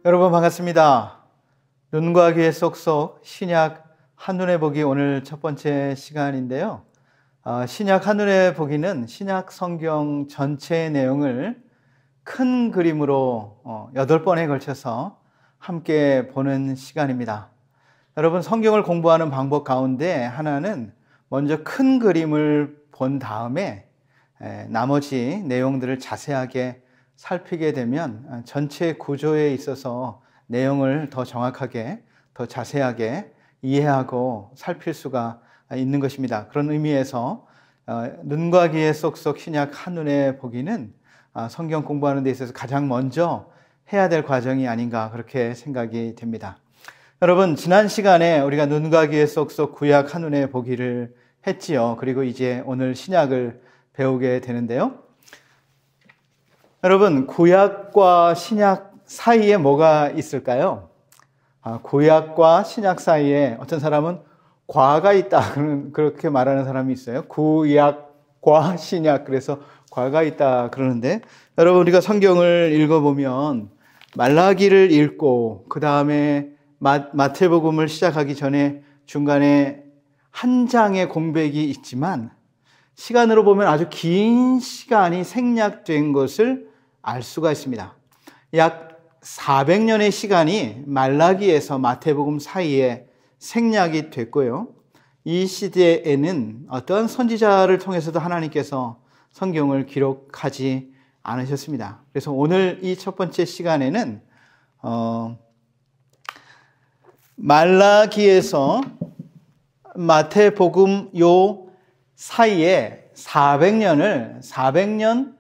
여러분 반갑습니다. 눈과 귀에 쏙쏙 신약 한눈에 보기 오늘 첫 번째 시간인데요. 신약 한눈에 보기는 신약 성경 전체의 내용을 큰 그림으로 8번에 걸쳐서 함께 보는 시간입니다. 여러분 성경을 공부하는 방법 가운데 하나는 먼저 큰 그림을 본 다음에 나머지 내용들을 자세하게 살피게 되면 전체 구조에 있어서 내용을 더 정확하게, 더 자세하게 이해하고 살필 수가 있는 것입니다. 그런 의미에서 눈과 귀에 쏙쏙 신약 한눈에 보기는 성경 공부하는 데 있어서 가장 먼저 해야 될 과정이 아닌가 그렇게 생각이 됩니다. 여러분 지난 시간에 우리가 눈과 귀에 쏙쏙 구약 한눈에 보기를 했지요. 그리고 이제 오늘 신약을 배우게 되는데요. 여러분 구약과 신약 사이에 뭐가 있을까요? 구약과 신약 사이에 어떤 사람은 과가 있다 그렇게 말하는 사람이 있어요. 구약과 신약, 그래서 과가 있다 그러는데, 여러분 우리가 성경을 읽어보면 말라기를 읽고 그 다음에 마태복음을 시작하기 전에 중간에 한 장의 공백이 있지만 시간으로 보면 아주 긴 시간이 생략된 것을 알 수가 있습니다. 약 400년의 시간이 말라기에서 마태복음 사이에 생략이 됐고요. 이 시대에는 어떠한 선지자를 통해서도 하나님께서 성경을 기록하지 않으셨습니다. 그래서 오늘 이 첫 번째 시간에는 말라기에서 마태복음 요 사이에 400년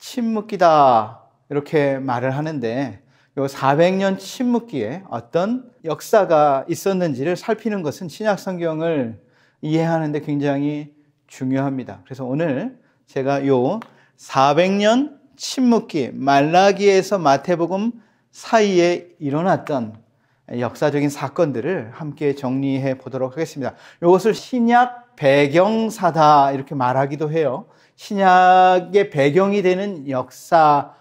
침묵기다 이렇게 말을 하는데, 요 400년 침묵기에 어떤 역사가 있었는지를 살피는 것은 신약 성경을 이해하는 데 굉장히 중요합니다. 그래서 오늘 제가 요 400년 침묵기, 말라기에서 마태복음 사이에 일어났던 역사적인 사건들을 함께 정리해 보도록 하겠습니다. 이것을 신약 배경사다 이렇게 말하기도 해요. 신약의 배경이 되는 역사의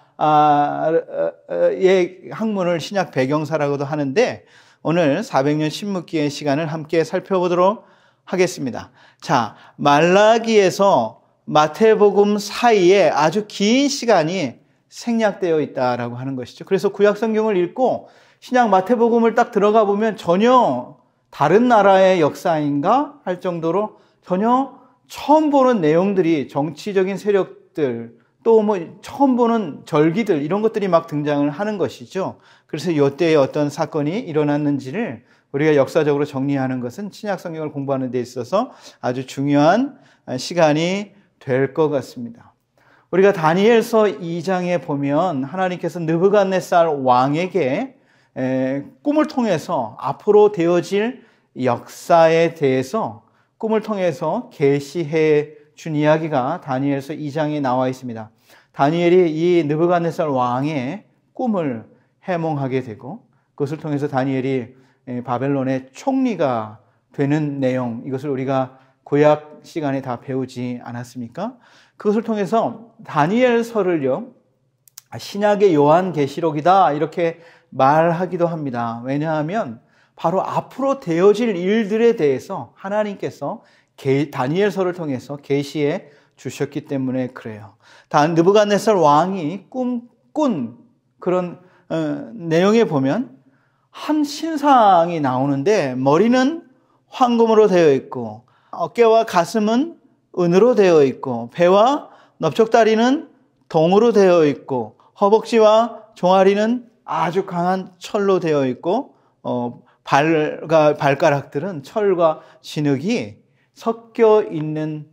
학문을 신약 배경사라고도 하는데, 오늘 400년 침묵기의 시간을 함께 살펴보도록 하겠습니다. 자, 말라기에서 마태복음 사이에 아주 긴 시간이 생략되어 있다라고 하는 것이죠. 그래서 구약 성경을 읽고 신약 마태복음을 딱 들어가 보면 전혀 다른 나라의 역사인가 할 정도로 전혀 처음 보는 내용들이, 정치적인 세력들, 또 뭐 처음 보는 절기들, 이런 것들이 막 등장을 하는 것이죠. 그래서 이때에 어떤 사건이 일어났는지를 우리가 역사적으로 정리하는 것은 신약 성경을 공부하는 데 있어서 아주 중요한 시간이 될 것 같습니다. 우리가 다니엘서 2장에 보면 하나님께서 느부갓네살 왕에게 꿈을 통해서 앞으로 되어질 역사에 대해서 꿈을 통해서 계시해 준 이야기가 다니엘서 2장에 나와 있습니다. 다니엘이 이 느부갓네살 왕의 꿈을 해몽하게 되고, 그것을 통해서 다니엘이 바벨론의 총리가 되는 내용, 이것을 우리가 구약 시간에 다 배우지 않았습니까? 그것을 통해서 다니엘서를요, 신약의 요한계시록이다 이렇게 말하기도 합니다. 왜냐하면 바로 앞으로 되어질 일들에 대해서 하나님께서 다니엘서를 통해서 계시해 주셨기 때문에 그래요. 느부갓네살 왕이 꾼 그런 내용에 보면 한 신상이 나오는데, 머리는 황금으로 되어 있고 어깨와 가슴은 은으로 되어 있고 배와 넓적다리는 동으로 되어 있고 허벅지와 종아리는 아주 강한 철로 되어 있고 발가락들은 철과 진흙이 섞여 있는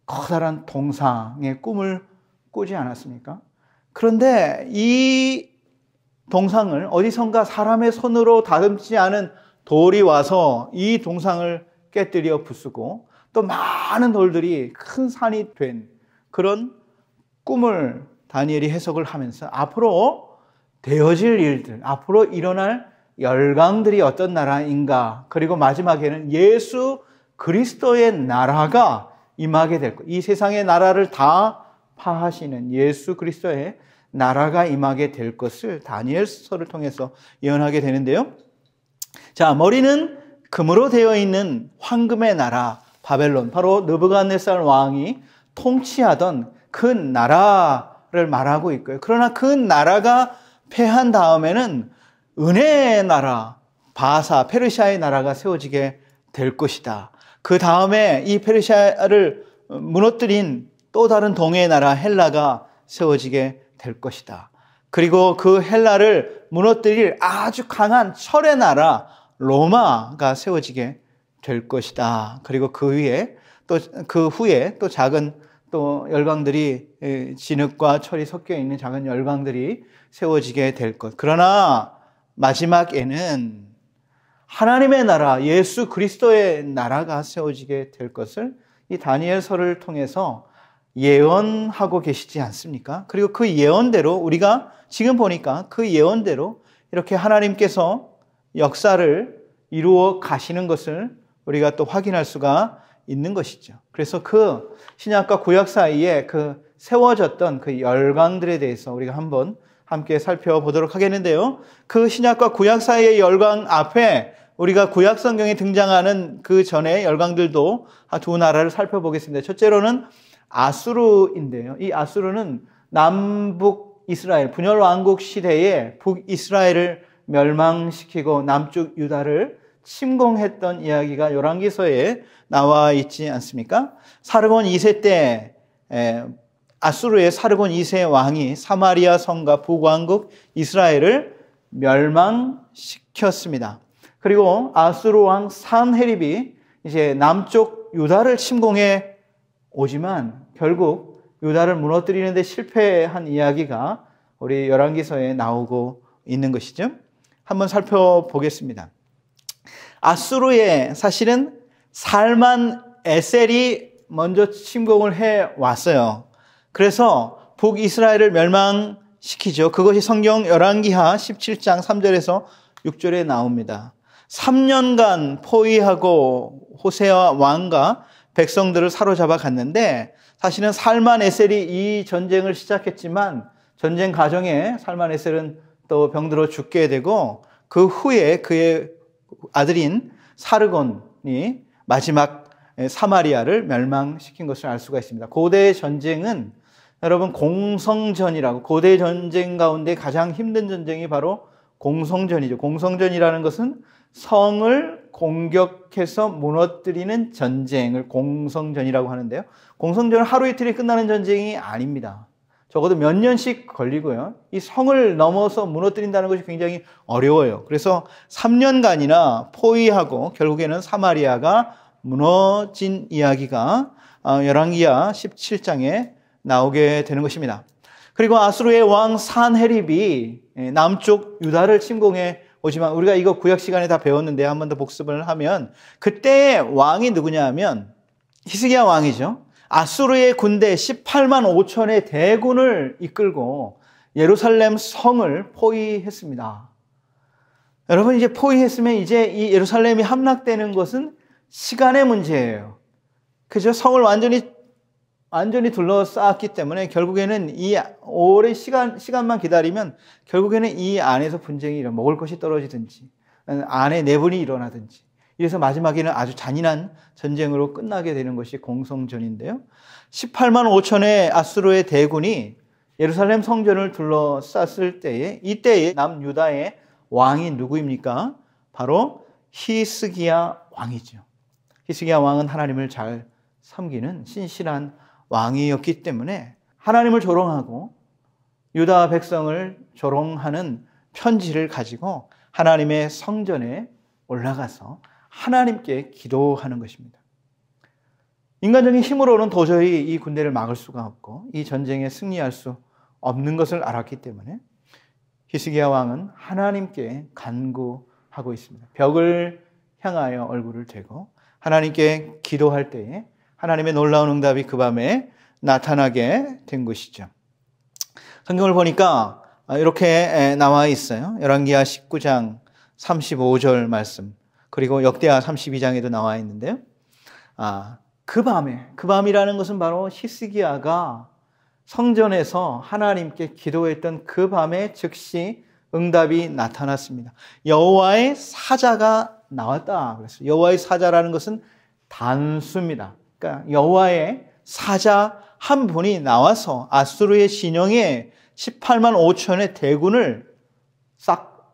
커다란 동상의 꿈을 꾸지 않았습니까? 그런데 이 동상을 어디선가 사람의 손으로 다듬지 않은 돌이 와서 이 동상을 깨뜨려 부수고 또 많은 돌들이 큰 산이 된 그런 꿈을 다니엘이 해석을 하면서 앞으로 되어질 일들, 앞으로 일어날 열강들이 어떤 나라인가, 그리고 마지막에는 예수 그리스도의 나라가 임하게 될 것, 이 세상의 나라를 다 파하시는 예수 그리스도의 나라가 임하게 될 것을 다니엘서를 통해서 예언하게 되는데요. 자, 머리는 금으로 되어 있는 황금의 나라 바벨론, 바로 느부갓네살 왕이 통치하던 그 나라를 말하고 있고요. 그러나 그 나라가 패한 다음에는 은혜의 나라, 바사, 페르시아의 나라가 세워지게 될 것이다. 그 다음에 이 페르시아를 무너뜨린 또 다른 동해의 나라 헬라가 세워지게 될 것이다. 그리고 그 헬라를 무너뜨릴 아주 강한 철의 나라 로마가 세워지게 될 것이다. 그리고 그 후에 또 작은 또 열강들이, 진흙과 철이 섞여 있는 작은 열강들이 세워지게 될 것. 그러나 마지막에는 하나님의 나라, 예수 그리스도의 나라가 세워지게 될 것을 이 다니엘서를 통해서 예언하고 계시지 않습니까? 그리고 그 예언대로 우리가 지금 보니까 그 예언대로 이렇게 하나님께서 역사를 이루어 가시는 것을 우리가 또 확인할 수가 있는 것이죠. 그래서 그 신약과 구약 사이에 그 세워졌던 그 열강들에 대해서 우리가 한번 함께 살펴보도록 하겠는데요. 그 신약과 구약 사이의 열강 앞에 우리가 구약 성경에 등장하는 그 전에 열강들도 두 나라를 살펴보겠습니다. 첫째로는 아수르인데요. 이 아수르는 남북 이스라엘, 분열 왕국 시대에 북이스라엘을 멸망시키고 남쪽 유다를 침공했던 이야기가 열왕기서에 나와 있지 않습니까? 사르곤 2세 때 아수르의 사르곤 2세 왕이 사마리아 성과 북왕국 이스라엘을 멸망시켰습니다. 그리고 아수르 왕 산헤립이 이제 남쪽 유다를 침공해 오지만 결국 유다를 무너뜨리는 데 실패한 이야기가 우리 열왕기서에 나오고 있는 것이죠. 한번 살펴보겠습니다. 아수르에 사실은 살만 에셀이 먼저 침공을 해 왔어요. 그래서 북이스라엘을 멸망시키죠. 그것이 성경 열왕기하 17장 3절에서 6절에 나옵니다. 3년간 포위하고 호세아 왕과 백성들을 사로잡아 갔는데 사실은 살만 에셀이 이 전쟁을 시작했지만 전쟁 과정에 살만 에셀은 또 병들어 죽게 되고 그 후에 그의 아들인 사르곤이 마지막 사마리아를 멸망시킨 것을 알 수가 있습니다. 고대 전쟁은 여러분 공성전이라고, 고대 전쟁 가운데 가장 힘든 전쟁이 바로 공성전이죠. 공성전이라는 것은 성을 공격해서 무너뜨리는 전쟁을 공성전이라고 하는데요. 공성전은 하루 이틀이 끝나는 전쟁이 아닙니다. 적어도 몇 년씩 걸리고요. 이 성을 넘어서 무너뜨린다는 것이 굉장히 어려워요. 그래서 3년간이나 포위하고 결국에는 사마리아가 무너진 이야기가 열왕기하 17장에 나오게 되는 것입니다. 그리고 아수르의 왕 산헤립이 남쪽 유다를 침공해 오지만 우리가 이거 구약 시간에 다 배웠는데 한 번 더 복습을 하면 그때의 왕이 누구냐 하면 히스기야 왕이죠. 아수르의 군대 18만 5천의 대군을 이끌고 예루살렘 성을 포위했습니다. 여러분 이제 포위했으면 이제 이 예루살렘이 함락되는 것은 시간의 문제예요. 그죠? 성을 완전히 둘러쌌기 때문에 결국에는 이 오랜 시간만 기다리면 결국에는 이 안에서 분쟁이 먹을 것이 떨어지든지 안에 내분이 일어나든지 이래서 마지막에는 아주 잔인한 전쟁으로 끝나게 되는 것이 공성전인데요. 18만 5천의 아수르의 대군이 예루살렘 성전을 둘러쌌을 때에 이때의 남유다의 왕이 누구입니까? 바로 히스기야 왕이죠. 히스기야 왕은 하나님을 잘 섬기는 신실한 왕이었기 때문에 하나님을 조롱하고 유다 백성을 조롱하는 편지를 가지고 하나님의 성전에 올라가서 하나님께 기도하는 것입니다. 인간적인 힘으로는 도저히 이 군대를 막을 수가 없고 이 전쟁에 승리할 수 없는 것을 알았기 때문에 히스기야 왕은 하나님께 간구하고 있습니다. 벽을 향하여 얼굴을 대고 하나님께 기도할 때에 하나님의 놀라운 응답이 그 밤에 나타나게 된 것이죠. 성경을 보니까 이렇게 나와 있어요. 열왕기하 19장 35절 말씀, 그리고 역대하 32장에도 나와 있는데요. 그 밤이라는 것은 바로 히스기야가 성전에서 하나님께 기도했던 그 밤에 즉시 응답이 나타났습니다. 여호와의 사자가 나왔다. 그래서 여호와의 사자라는 것은 단수입니다. 그러니까 여호와의 사자 한 분이 나와서 아수르의 진영에 18만 5천의 대군을 싹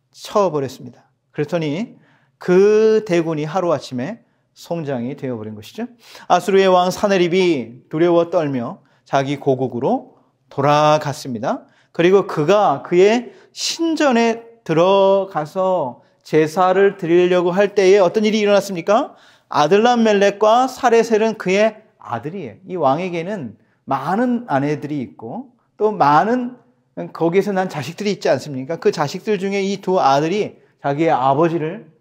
쳐버렸습니다. 그랬더니 그 대군이 하루아침에 송장이 되어버린 것이죠. 아수르의 왕 사네립이 두려워 떨며 자기 고국으로 돌아갔습니다. 그리고 그가 그의 신전에 들어가서 제사를 드리려고 할 때에 어떤 일이 일어났습니까? 아들람멜렉과 사레셀은 그의 아들이에요. 이 왕에게는 많은 아내들이 있고 또 많은 거기에서 난 자식들이 있지 않습니까? 그 자식들 중에 이 두 아들이 자기의 아버지를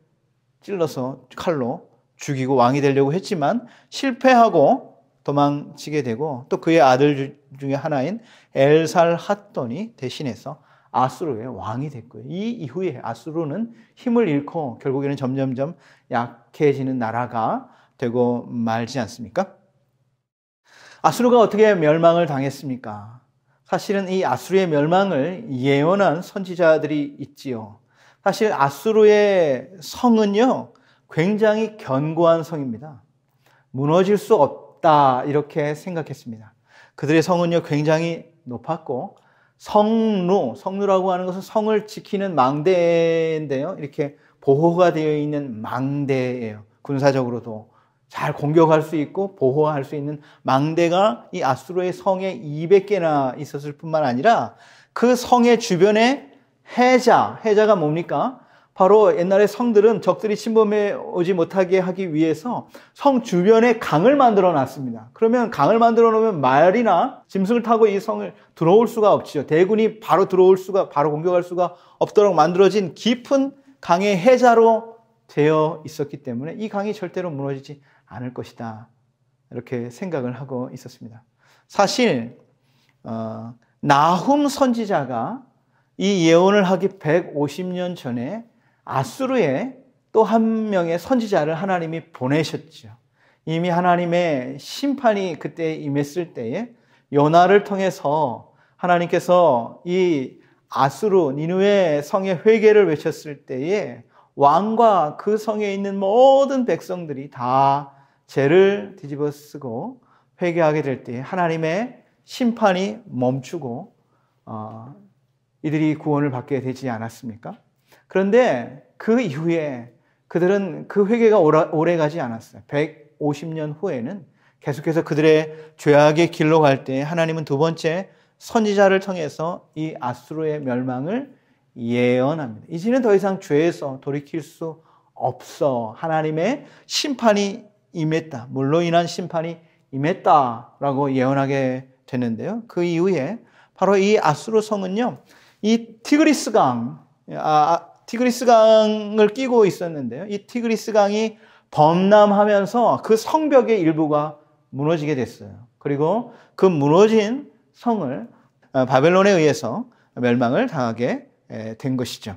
찔러서 칼로 죽이고 왕이 되려고 했지만 실패하고 도망치게 되고 또 그의 아들 중에 하나인 엘살핫돈이 대신해서 아수르의 왕이 됐고요. 이 이후에 아수르는 힘을 잃고 결국에는 점점점 약해지는 나라가 되고 말지 않습니까? 아수르가 어떻게 멸망을 당했습니까? 사실은 이 아수르의 멸망을 예언한 선지자들이 있지요. 사실 아수르의 성은요, 굉장히 견고한 성입니다. 무너질 수 없다 이렇게 생각했습니다. 그들의 성은요 굉장히 높았고 성루라고 하는 것은 성을 지키는 망대인데요. 이렇게 보호가 되어 있는 망대예요. 군사적으로도 잘 공격할 수 있고 보호할 수 있는 망대가 이 아수르의 성에 200개나 있었을 뿐만 아니라 그 성의 주변에 해자가 뭡니까? 바로 옛날에 성들은 적들이 침범해 오지 못하게 하기 위해서 성 주변에 강을 만들어 놨습니다. 그러면 강을 만들어 놓으면 말이나 짐승을 타고 이 성을 들어올 수가 없지요. 대군이 바로 바로 공격할 수가 없도록 만들어진 깊은 강의 해자로 되어 있었기 때문에 이 강이 절대로 무너지지 않을 것이다. 이렇게 생각을 하고 있었습니다. 사실 나훔 선지자가 이 예언을 하기 150년 전에 아수르에 또 한 명의 선지자를 하나님이 보내셨죠. 이미 하나님의 심판이 그때 임했을 때에 요나를 통해서 하나님께서 이 아수르 니느웨 성의 회개를 외쳤을 때에 왕과 그 성에 있는 모든 백성들이 다 죄를 뒤집어 쓰고 회개하게 될 때에 하나님의 심판이 멈추고 이들이 구원을 받게 되지 않았습니까? 그런데 그 이후에 그들은 그 회개가 오래 가지 않았어요. 150년 후에는 계속해서 그들의 죄악의 길로 갈 때 하나님은 두 번째 선지자를 통해서 이 아수르의 멸망을 예언합니다. 이제는 더 이상 죄에서 돌이킬 수 없어. 하나님의 심판이 임했다. 물로 인한 심판이 임했다라고 예언하게 되는데요. 그 이후에 바로 이 아수르 성은요, 이 티그리스강을 끼고 있었는데요. 이 티그리스강이 범람하면서 그 성벽의 일부가 무너지게 됐어요. 그리고 그 무너진 성을 바벨론에 의해서 멸망을 당하게 된 것이죠.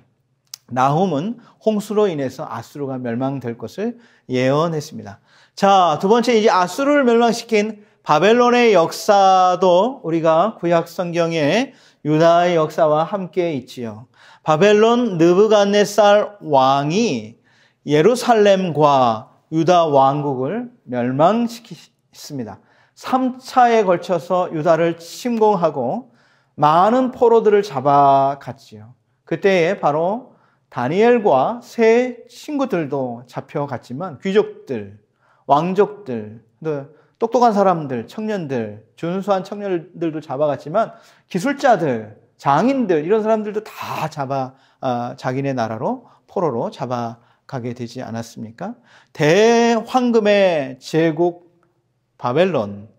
나훔은 홍수로 인해서 아수르가 멸망될 것을 예언했습니다. 자, 두 번째 이제 아수르를 멸망시킨 바벨론의 역사도 우리가 구약 성경에 유다의 역사와 함께 있지요. 바벨론 느부갓네살 왕이 예루살렘과 유다 왕국을 멸망시켰습니다. 3차에 걸쳐서 유다를 침공하고 많은 포로들을 잡아갔지요. 그때에 바로 다니엘과 세 친구들도 잡혀갔지만 귀족들, 왕족들, 똑똑한 사람들, 청년들, 준수한 청년들도 잡아갔지만 기술자들, 장인들 이런 사람들도 다 자기네 나라로 포로로 잡아가게 되지 않았습니까? 대황금의 제국 바벨론,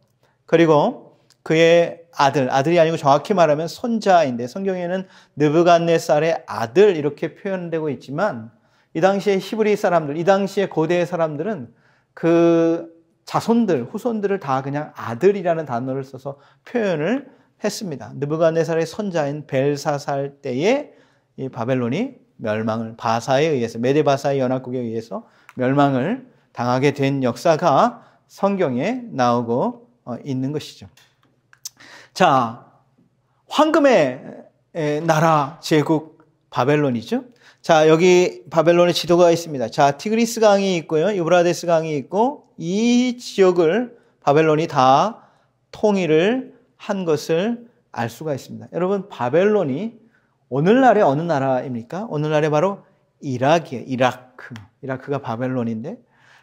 그리고 그의 아들이 아니고 정확히 말하면 손자인데 성경에는 느부갓네살의 아들 이렇게 표현되고 있지만 이 당시에 히브리 사람들, 이 당시에 고대의 사람들은 그 자손들, 후손들을 다 그냥 아들이라는 단어를 써서 표현을 했습니다. 느부갓네살의 손자인 벨사살 때에 이 바벨론이 바사에 의해서, 메데바사의 연합국에 의해서 멸망을 당하게 된 역사가 성경에 나오고 있는 것이죠. 자, 황금의 나라 제국 바벨론이죠. 자, 여기 바벨론의 지도가 있습니다. 자, 티그리스 강이 있고요. 유브라데스 강이 있고, 이 지역을 바벨론이 다 통일을 한 것을 알 수가 있습니다. 여러분, 바벨론이 오늘날의 어느 나라입니까? 오늘날의 바로 이라크예요. 이라크가 바벨론인데,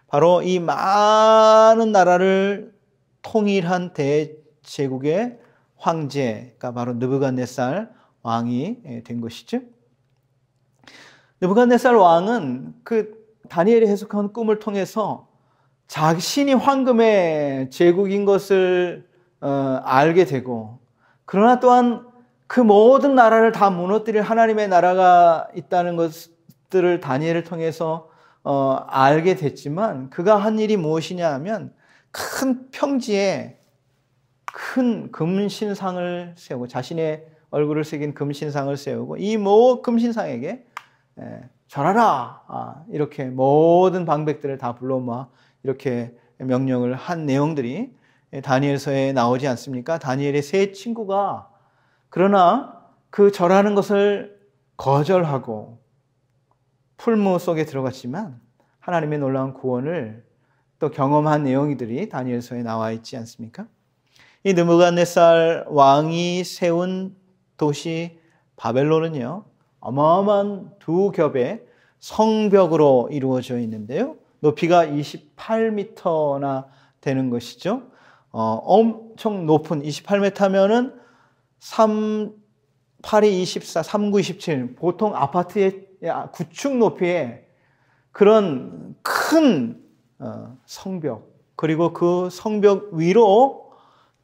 바로 이 많은 나라를 통일한 대제국의 황제가 바로 느부갓네살 왕이 된 것이죠. 느부갓네살 왕은 그 다니엘이 해석한 꿈을 통해서 자신이 황금의 제국인 것을 알게 되고, 그러나 또한 그 모든 나라를 다 무너뜨릴 하나님의 나라가 있다는 것들을 다니엘을 통해서 알게 됐지만, 그가 한 일이 무엇이냐 하면 큰 평지에 큰 금신상을 세우고, 자신의 얼굴을 새긴 금신상을 세우고, 이 금신상에게 절하라, 이렇게 모든 방백들을 다 불러 모아 이렇게 명령을 한 내용들이 다니엘서에 나오지 않습니까? 다니엘의 세 친구가 그러나 그 절하는 것을 거절하고 풀무 속에 들어갔지만 하나님의 놀라운 구원을 또 경험한 내용들이 다니엘서에 나와 있지 않습니까? 이 느부갓네살 왕이 세운 도시 바벨론은요, 어마어마한 두 겹의 성벽으로 이루어져 있는데요, 높이가 28m나 되는 것이죠. 엄청 높은 28m면은 8이 24, 39, 27, 보통 아파트의 9층 높이의 그런 큰 성벽, 그리고 그 성벽 위로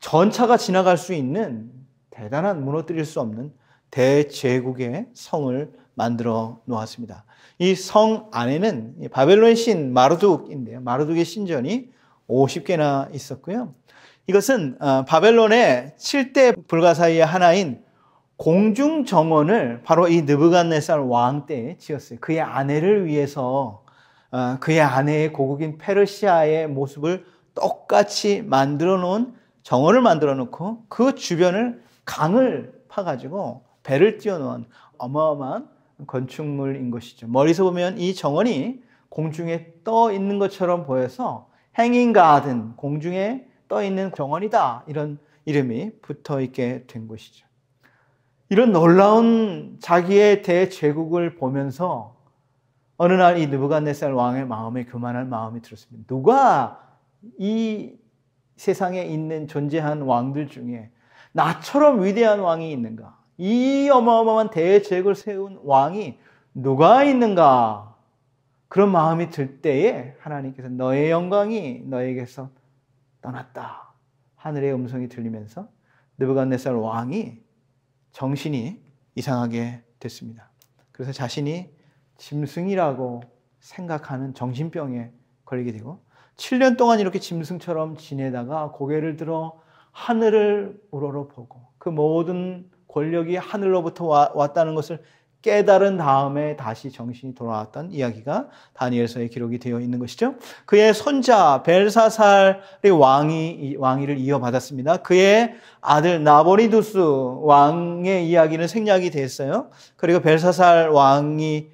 전차가 지나갈 수 있는 대단한, 무너뜨릴 수 없는 대제국의 성을 만들어 놓았습니다. 이 성 안에는 바벨론의 신 마르둑인데요, 마르둑의 신전이 50개나 있었고요. 이것은 바벨론의 7대 불가사의의 하나인 공중정원을 바로 이 느부갓네살 왕 때에 지었어요. 그의 아내를 위해서 그의 아내의 고국인 페르시아의 모습을 똑같이 만들어 놓은 정원을 만들어 놓고, 그 주변을 강을 파가지고 배를 띄워놓은 어마어마한 건축물인 것이죠. 멀리서 보면 이 정원이 공중에 떠 있는 것처럼 보여서 행잉 가든, 공중에 떠 있는 정원이다, 이런 이름이 붙어 있게 된 것이죠. 이런 놀라운 자기의 대제국을 보면서 어느 날 이 느부갓네살 왕의 마음에 교만한 마음이 들었습니다. 누가 이 세상에 있는 존재한 왕들 중에 나처럼 위대한 왕이 있는가? 이 어마어마한 대제국을 세운 왕이 누가 있는가? 그런 마음이 들 때에 하나님께서 너의 영광이 너에게서 떠났다, 하늘의 음성이 들리면서 느부갓네살 왕이 정신이 이상하게 됐습니다. 그래서 자신이 짐승이라고 생각하는 정신병에 걸리게 되고, 7년 동안 이렇게 짐승처럼 지내다가 고개를 들어 하늘을 우러러보고 그 모든 권력이 하늘로부터 왔다는 것을 깨달은 다음에 다시 정신이 돌아왔던 이야기가 다니엘서에 기록이 되어 있는 것이죠. 그의 손자 벨사살의 왕위를 이어받았습니다. 그의 아들 나보니두스 왕의 이야기는 생략이 됐어요. 그리고 벨사살이 왕이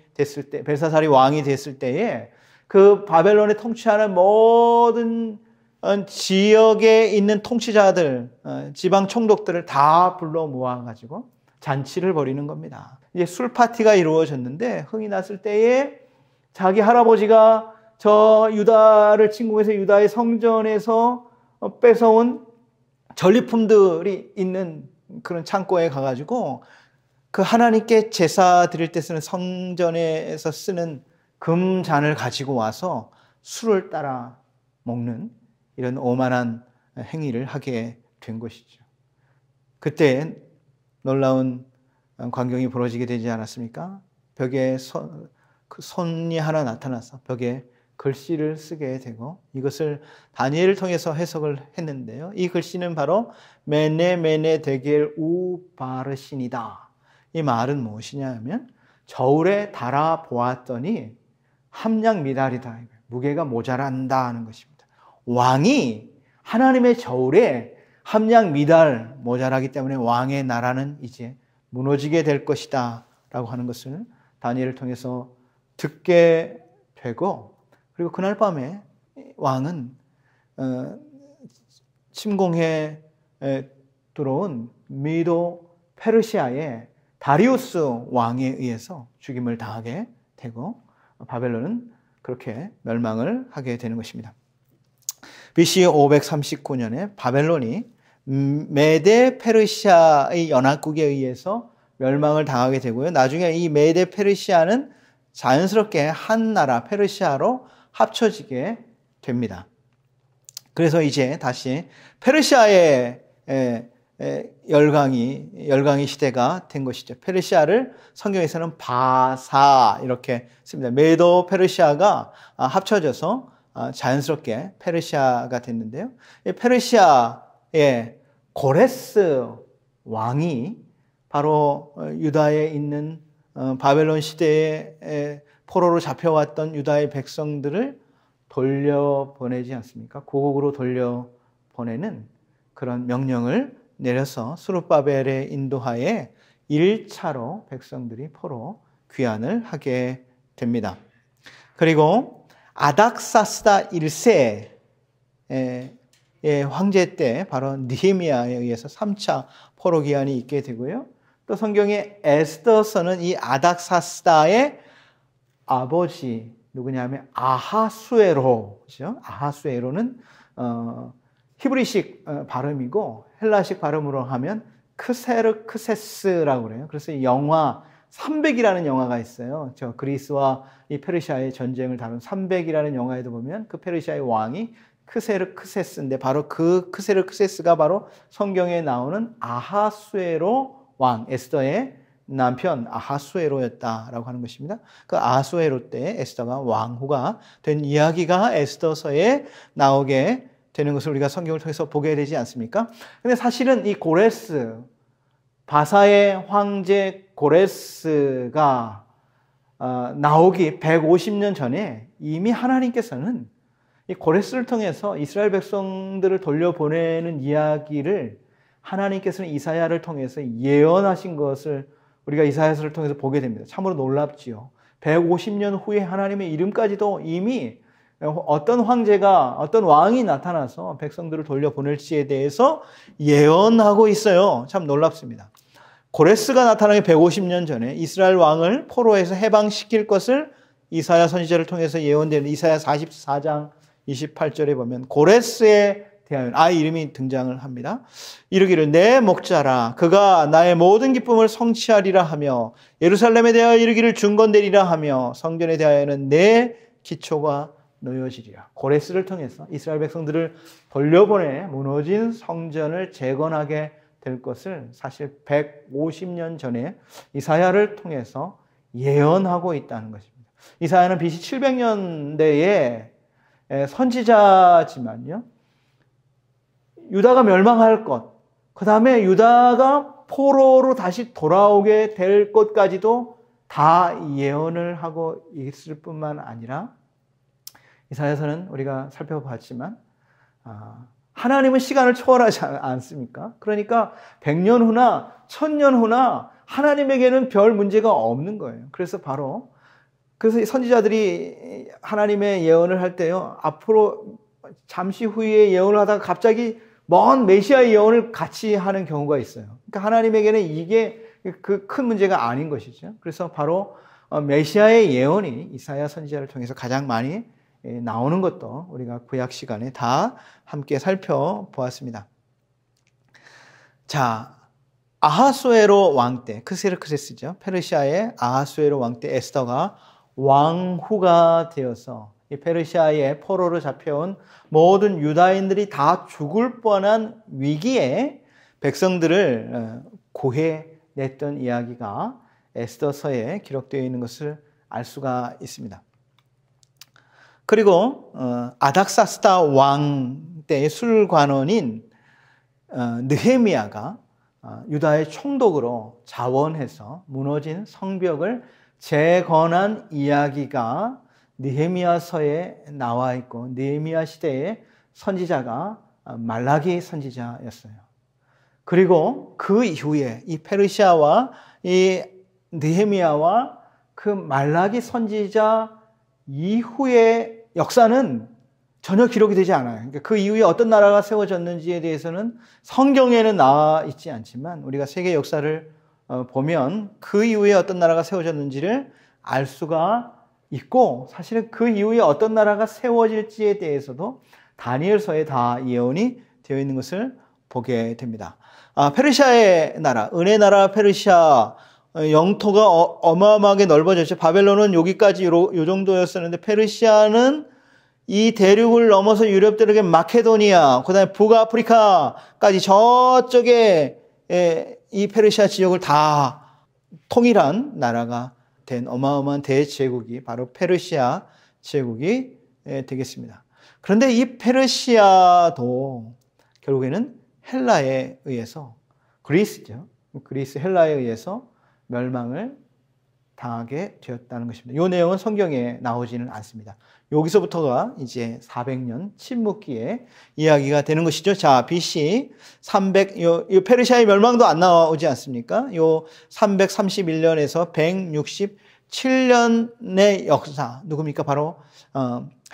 됐을 때에 그 바벨론에 통치하는 모든 지역에 있는 통치자들, 지방 총독들을 다 불러 모아가지고 잔치를 벌이는 겁니다. 이제 술 파티가 이루어졌는데, 흥이 났을 때에 자기 할아버지가 저 유다를 침공해서 유다의 성전에서 뺏어온 전리품들이 있는 그런 창고에 가가지고 그 하나님께 제사 드릴 때 쓰는 성전에서 쓰는 금잔을 가지고 와서 술을 따라 먹는 이런 오만한 행위를 하게 된 것이죠. 그때 놀라운 광경이 벌어지게 되지 않았습니까? 벽에 손이 하나 나타나서 벽에 글씨를 쓰게 되고, 이것을 다니엘을 통해서 해석을 했는데요, 이 글씨는 바로 메네 데겔 우바르신이다. 이 말은 무엇이냐 하면 저울에 달아 보았더니 함량 미달이다, 무게가 모자란다 하는 것입니다. 왕이 하나님의 저울에 함량 미달 모자라기 때문에 왕의 나라는 이제 무너지게 될 것이다 라고 하는 것을 다니엘을 통해서 듣게 되고, 그리고 그날 밤에 왕은 침공해 들어온 미도 페르시아의 다리우스 왕에 의해서 죽임을 당하게 되고 바벨론은 그렇게 멸망을 하게 되는 것입니다. BC 539년에 바벨론이 메데 페르시아의 연합국에 의해서 멸망을 당하게 되고요. 나중에 이 메데 페르시아는 자연스럽게 한 나라 페르시아로 합쳐지게 됩니다. 그래서 이제 다시 페르시아의 열강이 시대가 된 것이죠. 페르시아를 성경에서는 바사 이렇게 씁니다. 메도 페르시아가 합쳐져서 자연스럽게 페르시아가 됐는데요. 페르시아의 고레스 왕이 바로 유다에 있는 바벨론 시대에 포로로 잡혀왔던 유다의 백성들을 돌려보내지 않습니까? 고국으로 돌려보내는 그런 명령을 내려서 스룹바벨의 인도하에 1차로 백성들이 포로 귀환을 하게 됩니다. 그리고 아닥사스다 1세의 황제 때 바로 느헤미야에 의해서 3차 포로 귀환이 있게 되고요. 또 성경의 에스더서는 이 아닥사스다의 아버지 누구냐면 아하수에로죠. 아하수에로는 히브리식 발음이고 헬라식 발음으로 하면 크세르크세스라고 그래요. 그래서 영화 300이라는 영화가 있어요. 저 그리스와 이 페르시아의 전쟁을 다룬 300이라는 영화에도 보면 그 페르시아의 왕이 크세르크세스인데 바로 그 크세르크세스가 바로 성경에 나오는 아하수에로 왕, 에스더의 남편 아하수에로였다라고 하는 것입니다. 그 아하수에로 때 에스더가 왕후가 된 이야기가 에스더서에 나오게 되는 것을 우리가 성경을 통해서 보게 되지 않습니까? 근데 사실은 이 고레스, 바사의 황제 고레스가 나오기 150년 전에 이미 하나님께서는 이 고레스를 통해서 이스라엘 백성들을 돌려보내는 이야기를 하나님께서는 이사야를 통해서 예언하신 것을 우리가 이사야서를 통해서 보게 됩니다. 참으로 놀랍지요. 150년 후에 하나님의 이름까지도 이미 어떤 황제가, 어떤 왕이 나타나서 백성들을 돌려보낼지에 대해서 예언하고 있어요. 참 놀랍습니다. 고레스가 나타나기 150년 전에 이스라엘 왕을 포로에서 해방시킬 것을 이사야 선지자를 통해서 예언되는 이사야 44장 28절에 보면 고레스에 대하여 아이 이름이 등장을 합니다. 이르기를 내 목자라 그가 나의 모든 기쁨을 성취하리라 하며 예루살렘에 대하여 이르기를 중건되리라 하며 성전에 대하여는 내 기초가 놓여지리라. 고레스를 통해서 이스라엘 백성들을 돌려보내 무너진 성전을 재건하게 될 것을 사실 150년 전에 이사야를 통해서 예언하고 있다는 것입니다. 이사야는 BC 700년대에 선지자지만요. 유다가 멸망할 것, 그 다음에 유다가 포로로 다시 돌아오게 될 것까지도 다 예언을 하고 있을 뿐만 아니라 이사야서는 우리가 살펴봤지만 하나님은 시간을 초월하지 않습니까? 그러니까 100년 후나 1000년 후나 하나님에게는 별 문제가 없는 거예요. 그래서 선지자들이 하나님의 예언을 할 때요, 앞으로 잠시 후에 예언을 하다가 갑자기 먼 메시아의 예언을 같이 하는 경우가 있어요. 그러니까 하나님에게는 이게 그 큰 문제가 아닌 것이죠. 그래서 바로 메시아의 예언이 이사야 선지자를 통해서 가장 많이 나오는 것도 우리가 구약 시간에 다 함께 살펴보았습니다. 자, 아하수에로 왕 때, 크세르크세스죠. 페르시아의 아하수에로 왕 때 에스더가 왕후가 되어서 이 페르시아의 포로로 잡혀온 모든 유다인들이 다 죽을 뻔한 위기에 백성들을 구해냈던 이야기가 에스더서에 기록되어 있는 것을 알 수가 있습니다. 그리고 아닥사스다 왕 때의 술관원인 느헤미야가 유다의 총독으로 자원해서 무너진 성벽을 재건한 이야기가 느헤미야서에 나와 있고 느헤미야 시대에 선지자가 말라기 선지자였어요. 그리고 그 이후에 이 페르시아와 이 느헤미야와 그 말라기 선지자 이후의 역사는 전혀 기록이 되지 않아요. 그러니까 그 이후에 어떤 나라가 세워졌는지에 대해서는 성경에는 나와 있지 않지만 우리가 세계 역사를 보면 그 이후에 어떤 나라가 세워졌는지를 알 수가 있고, 사실은 그 이후에 어떤 나라가 세워질지에 대해서도 다니엘서에 다 예언이 되어 있는 것을 보게 됩니다. 페르시아의 나라, 은혜 나라 페르시아 영토가 어마어마하게 넓어졌죠. 바벨론은 여기까지 요 정도였었는데 페르시아는 이 대륙을 넘어서 유럽 대륙의 마케도니아, 그다음에 북아프리카까지 저쪽에 이 페르시아 지역을 다 통일한 나라가 된 어마어마한 대제국이 바로 페르시아 제국이 되겠습니다. 그런데 이 페르시아도 결국에는 헬라에 의해서, 그리스죠. 그리스 헬라에 의해서 멸망을 당하게 되었다는 것입니다. 이 내용은 성경에 나오지는 않습니다. 여기서부터가 이제 400년 침묵기의 이야기가 되는 것이죠. 자, BC 300, 요 페르시아의 멸망도 안 나오지 않습니까? 요 331년에서 167년의 역사, 누굽니까? 바로,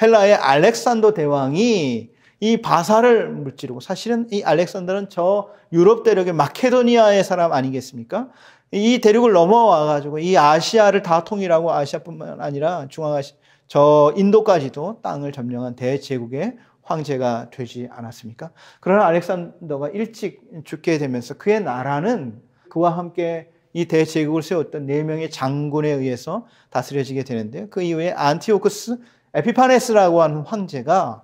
헬라의 알렉산더 대왕이 이 바사를 물지르고, 사실은 이 알렉산더는 저 유럽 대륙의 마케도니아의 사람 아니겠습니까? 이 대륙을 넘어와가지고 이 아시아를 다 통일하고, 아시아뿐만 아니라 중앙아시아, 저 인도까지도 땅을 점령한 대제국의 황제가 되지 않았습니까? 그러나 알렉산더가 일찍 죽게 되면서 그의 나라는 그와 함께 이 대제국을 세웠던 4명의 장군에 의해서 다스려지게 되는데요. 그 이후에 안티오쿠스 에피파네스라고 하는 황제가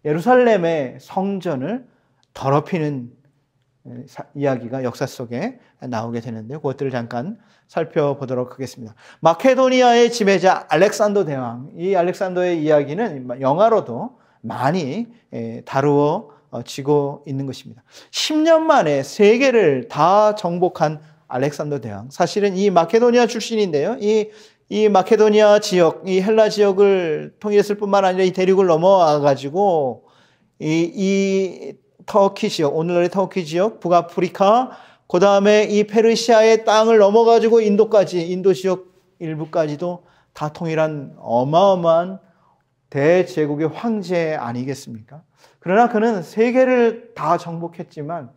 예루살렘의 성전을 더럽히는 이야기가 역사 속에 나오게 되는데요. 그것들을 잠깐 살펴보도록 하겠습니다. 마케도니아의 지배자 알렉산더 대왕, 이 알렉산더의 이야기는 영화로도 많이 다루어지고 있는 것입니다. 10년 만에 세계를 다 정복한 알렉산더 대왕, 사실은 이 마케도니아 출신인데요. 이 마케도니아 지역, 이 헬라 지역을 통일했을 뿐만 아니라 이 대륙을 넘어와 가지고 이 터키 지역, 오늘날의 터키 지역, 북아프리카, 그 다음에 이 페르시아의 땅을 넘어가지고 인도까지, 인도 지역 일부까지도 다 통일한 어마어마한 대제국의 황제 아니겠습니까? 그러나 그는 세계를 다 정복했지만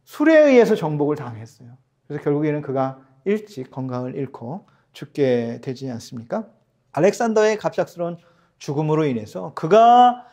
술에 의해서 정복을 당했어요. 그래서 결국에는 그가 일찍 건강을 잃고 죽게 되지 않습니까? 알렉산더의 갑작스러운 죽음으로 인해서 그가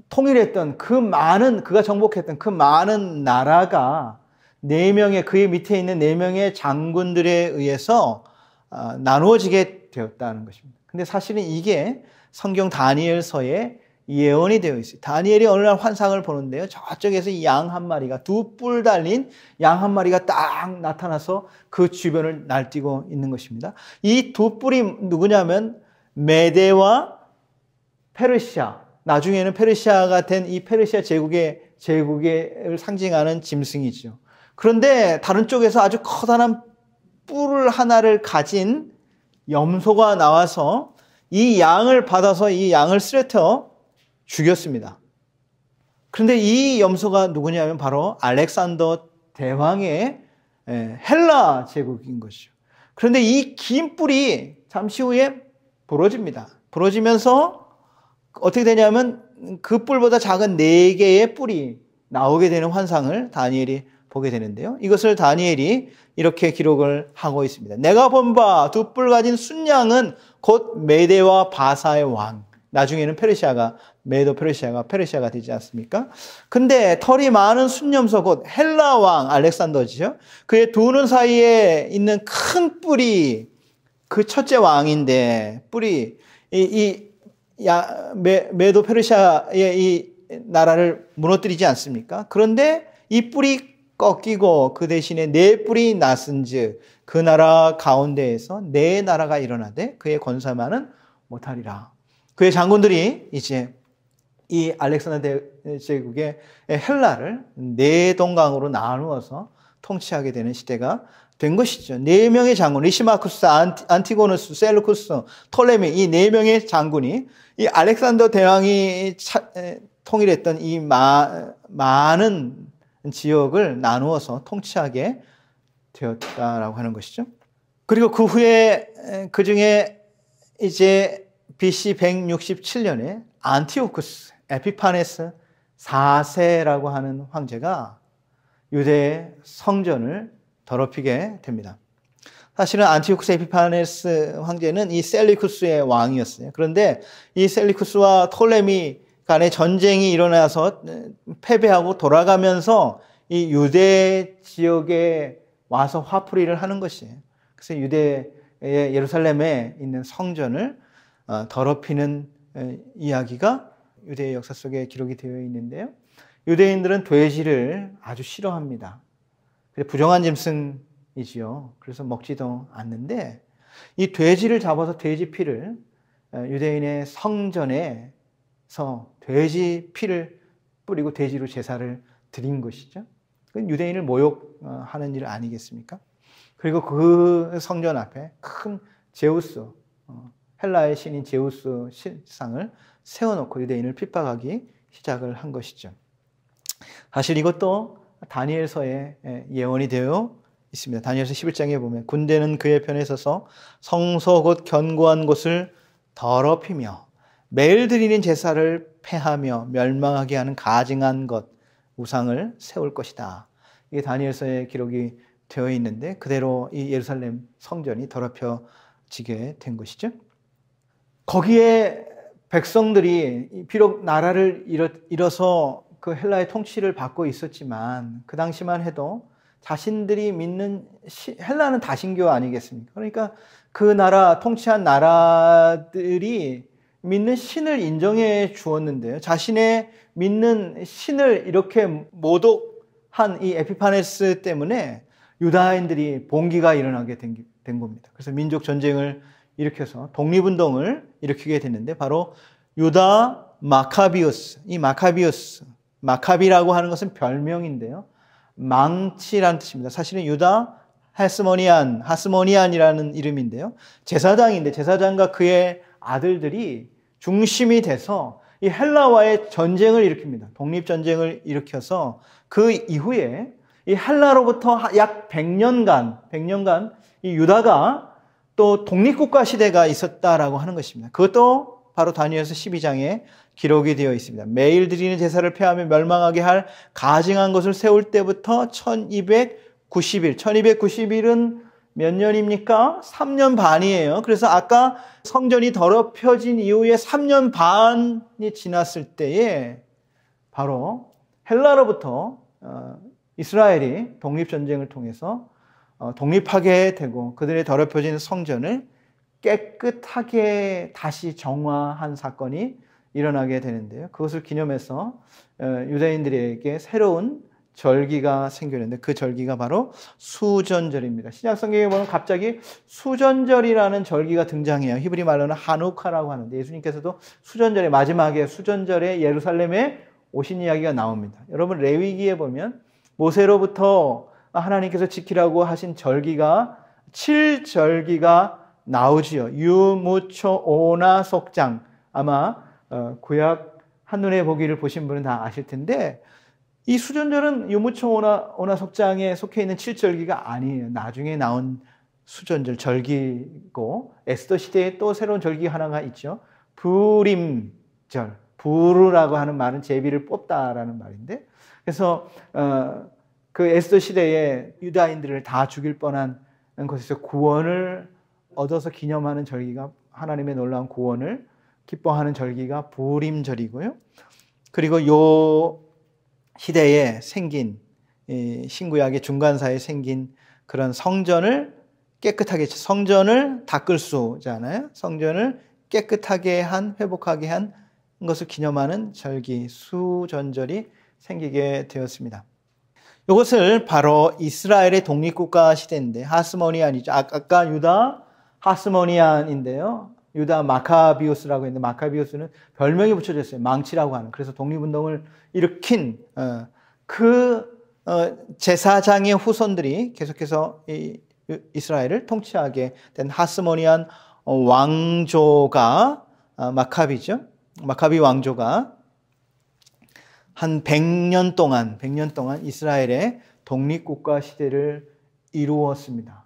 통일했던 그가 정복했던 그 많은 나라가 4명의, 그의 밑에 있는 4명의 장군들에 의해서 나누어지게 되었다는 것입니다. 근데 사실은 이게 성경 다니엘서에 예언이 되어 있어요. 다니엘이 어느 날 환상을 보는데요. 저쪽에서 이 양 한 마리가, 2뿔 달린 양 한 마리가 딱 나타나서 그 주변을 날뛰고 있는 것입니다. 이 2뿔이 누구냐면 메데와 페르시아, 나중에는 페르시아가 된 이 페르시아 제국을 상징하는 짐승이죠. 그런데 다른 쪽에서 아주 커다란 뿔 하나를 가진 염소가 나와서 이 양을 받아서 이 양을 쓰러뜨려 죽였습니다. 그런데 이 염소가 누구냐면 바로 알렉산더 대왕의 헬라 제국인 것이죠. 그런데 이 긴 뿔이 잠시 후에 부러집니다. 부러지면서 어떻게 되냐면 그 뿔보다 작은 4개의 뿔이 나오게 되는 환상을 다니엘이 보게 되는데요. 이것을 다니엘이 이렇게 기록을 하고 있습니다. 내가 본 바 2뿔 가진 순양은 곧 메데와 바사의 왕. 나중에는 메도 페르시아가 되지 않습니까? 근데 털이 많은 순염소 곧 헬라 왕 알렉산더지요. 그의 2눈 사이에 있는 큰 뿔이 그 첫째 왕인데, 뿔이 메도 페르시아의 이 나라를 무너뜨리지 않습니까? 그런데 이 뿔이 꺾이고 그 대신에 4뿔이 났은즉 그 나라 가운데에서 4나라가 일어나되 그의 권세만은 못하리라. 그의 장군들이 이제 이 알렉산더 제국의 헬라를 4동강으로 나누어서 통치하게 되는 시대가 된 것이죠. 4명의 장군, 리시마쿠스, 안티고누스, 셀루쿠스, 톨레미, 이 4명의 장군이 이 알렉산더 대왕이 통일했던 이 많은 지역을 나누어서 통치하게 되었다라고 하는 것이죠. 그리고 그 후에 그 중에 이제 BC 167년에 안티오쿠스 에피파네스 4세라고 하는 황제가 유대의 성전을 더럽히게 됩니다. 사실은 안티오쿠스 에피파네스 황제는 이 셀리쿠스의 왕이었어요. 그런데 이 셀리쿠스와 톨레미 간의 전쟁이 일어나서 패배하고 돌아가면서 이 유대 지역에 와서 화풀이를 하는 것이에요. 그래서 유대의 예루살렘에 있는 성전을 더럽히는 이야기가 유대의 역사 속에 기록이 되어 있는데요. 유대인들은 돼지를 아주 싫어합니다. 부정한 짐승이지요. 그래서 먹지도 않는데 이 돼지를 잡아서 돼지 피를 유대인의 성전에서 돼지 피를 뿌리고 돼지로 제사를 드린 것이죠. 그건 유대인을 모욕하는 일 아니겠습니까? 그리고 그 성전 앞에 큰 제우스, 헬라의 신인 제우스 신상을 세워놓고 유대인을 핍박하기 시작을 한 것이죠. 사실 이것도 다니엘서에 예언이 되어 있습니다. 다니엘서 11장에 보면 군대는 그의 편에 서서 성소 곧 견고한 곳을 더럽히며 매일 드리는 제사를 폐하며 멸망하게 하는 가증한 것, 우상을 세울 것이다. 이게 다니엘서에 기록이 되어 있는데 그대로 이 예루살렘 성전이 더럽혀지게 된 것이죠. 거기에 백성들이 비록 나라를 잃어서 그 헬라의 통치를 받고 있었지만 그 당시만 해도 자신들이 믿는 헬라는 다신교 아니겠습니까? 그러니까 그 나라 통치한 나라들이 믿는 신을 인정해 주었는데요. 자신의 믿는 신을 이렇게 모독한 이 에피파네스 때문에 유다인들이 봉기가 일어나게 된 겁니다. 그래서 민족 전쟁을 일으켜서 독립운동을 일으키게 됐는데 바로 유다 마카비우스, 이 마카비라고 하는 것은 별명인데요. 망치라는 뜻입니다. 사실은 유다 하스모니안이라는 이름인데요. 제사장인데 제사장과 그의 아들들이 중심이 돼서 이 헬라와의 전쟁을 일으킵니다. 독립전쟁을 일으켜서 그 이후에 이 헬라로부터 약 100년간 이 유다가 또 독립국가 시대가 있었다라고 하는 것입니다. 그것도 바로 다니엘서 12장에 기록이 되어 있습니다. 매일 드리는 제사를 폐하며 멸망하게 할 가증한 것을 세울 때부터 1290일은 몇 년입니까? 3년 반이에요. 그래서 아까 성전이 더럽혀진 이후에 3년 반이 지났을 때에 바로 헬라로부터 이스라엘이 독립전쟁을 통해서 독립하게 되고 그들의 더럽혀진 성전을 깨끗하게 다시 정화한 사건이 일어나게 되는데요. 그것을 기념해서 유대인들에게 새로운 절기가 생겼는데 그 절기가 바로 수전절입니다. 신약 성경에 보면 갑자기 수전절이라는 절기가 등장해요. 히브리 말로는 하누카라고 하는데 예수님께서도 수전절의 마지막에 수전절에 예루살렘에 오신 이야기가 나옵니다. 여러분 레위기에 보면 모세로부터 하나님께서 지키라고 하신 절기가 7절기가 나오지요. 유무초 오나 속장 아마 구약 한눈에 보기를 보신 분은 다 아실 텐데 이 수전절은 유무초 오나 속장에 속해 있는 7절기가 아니에요. 나중에 나온 수전절 절기고 에스더 시대에 또 새로운 절기 하나가 있죠. 부림절, 부르라고 하는 말은 제비를 뽑다라는 말인데 그래서 그 에스더 시대에 유다인들을 다 죽일 뻔한 것에서 구원을 얻어서 기념하는 절기가 하나님의 놀라운 구원을 기뻐하는 절기가 부림절이고요. 그리고 요 시대에 생긴 신구약의 중간사에 생긴 그런 성전을 깨끗하게 성전을 닦을 수잖아요. 성전을 깨끗하게 회복하게 한 것을 기념하는 절기 수전절이 생기게 되었습니다. 이것을 바로 이스라엘의 독립국가 시대인데 하스모니안이죠. 아까 유다 하스모니안인데요. 유다 마카비우스라고 했는데 마카비우스는 별명이 붙여졌어요. 망치라고 하는. 그래서 독립운동을 일으킨 제사장의 후손들이 계속해서 이스라엘을 통치하게 된 하스모니안 왕조가 마카비죠. 마카비 왕조가 한 100년 동안 이스라엘의 독립국가 시대를 이루었습니다.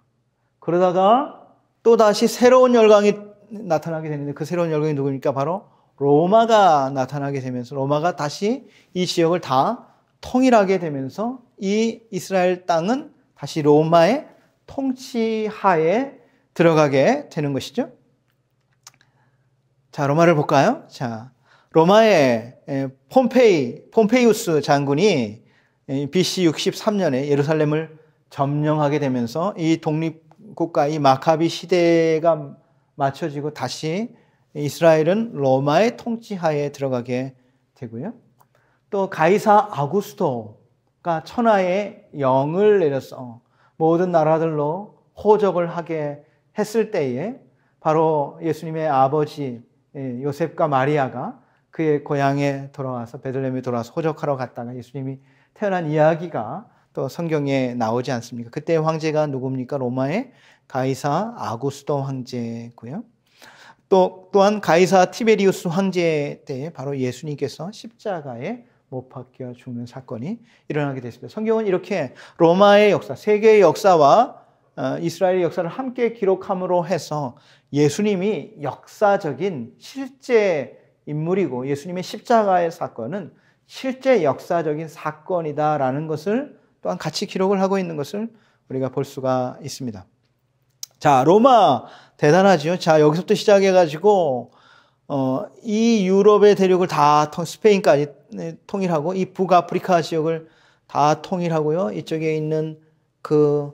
그러다가 또다시 새로운 열강이 나타나게 되는데 그 새로운 열강이 누구입니까? 바로 로마가 나타나게 되면서 로마가 다시 이 지역을 다 통일하게 되면서 이 이스라엘 땅은 다시 로마의 통치하에 들어가게 되는 것이죠. 자, 로마를 볼까요? 자, 로마의 폼페이우스 장군이 BC 63년에 예루살렘을 점령하게 되면서 이 독립국가, 이 마카비 시대가 맞춰지고 다시 이스라엘은 로마의 통치하에 들어가게 되고요. 또 가이사 아구스토가 천하의 영을 내려서 모든 나라들로 호적을 하게 했을 때에 바로 예수님의 아버지 요셉과 마리아가 그의 고향에 돌아와서 베들레헴에 돌아와서 호적하러 갔다가 예수님이 태어난 이야기가 또 성경에 나오지 않습니까? 그때 황제가 누굽니까? 로마의 가이사 아구스토 황제고요. 또한 가이사 티베리우스 황제 때에 바로 예수님께서 십자가에 못 박혀 죽는 사건이 일어나게 됐습니다. 성경은 이렇게 로마의 역사, 세계의 역사와 이스라엘의 역사를 함께 기록함으로 해서 예수님이 역사적인 실제 인물이고 예수님의 십자가의 사건은 실제 역사적인 사건이다라는 것을 또한 같이 기록을 하고 있는 것을 우리가 볼 수가 있습니다. 자, 로마 대단하죠. 자, 여기서부터 시작해가지고 이 유럽의 대륙을 다 스페인까지 통일하고 이 북아프리카 지역을 다 통일하고요. 이쪽에 있는 그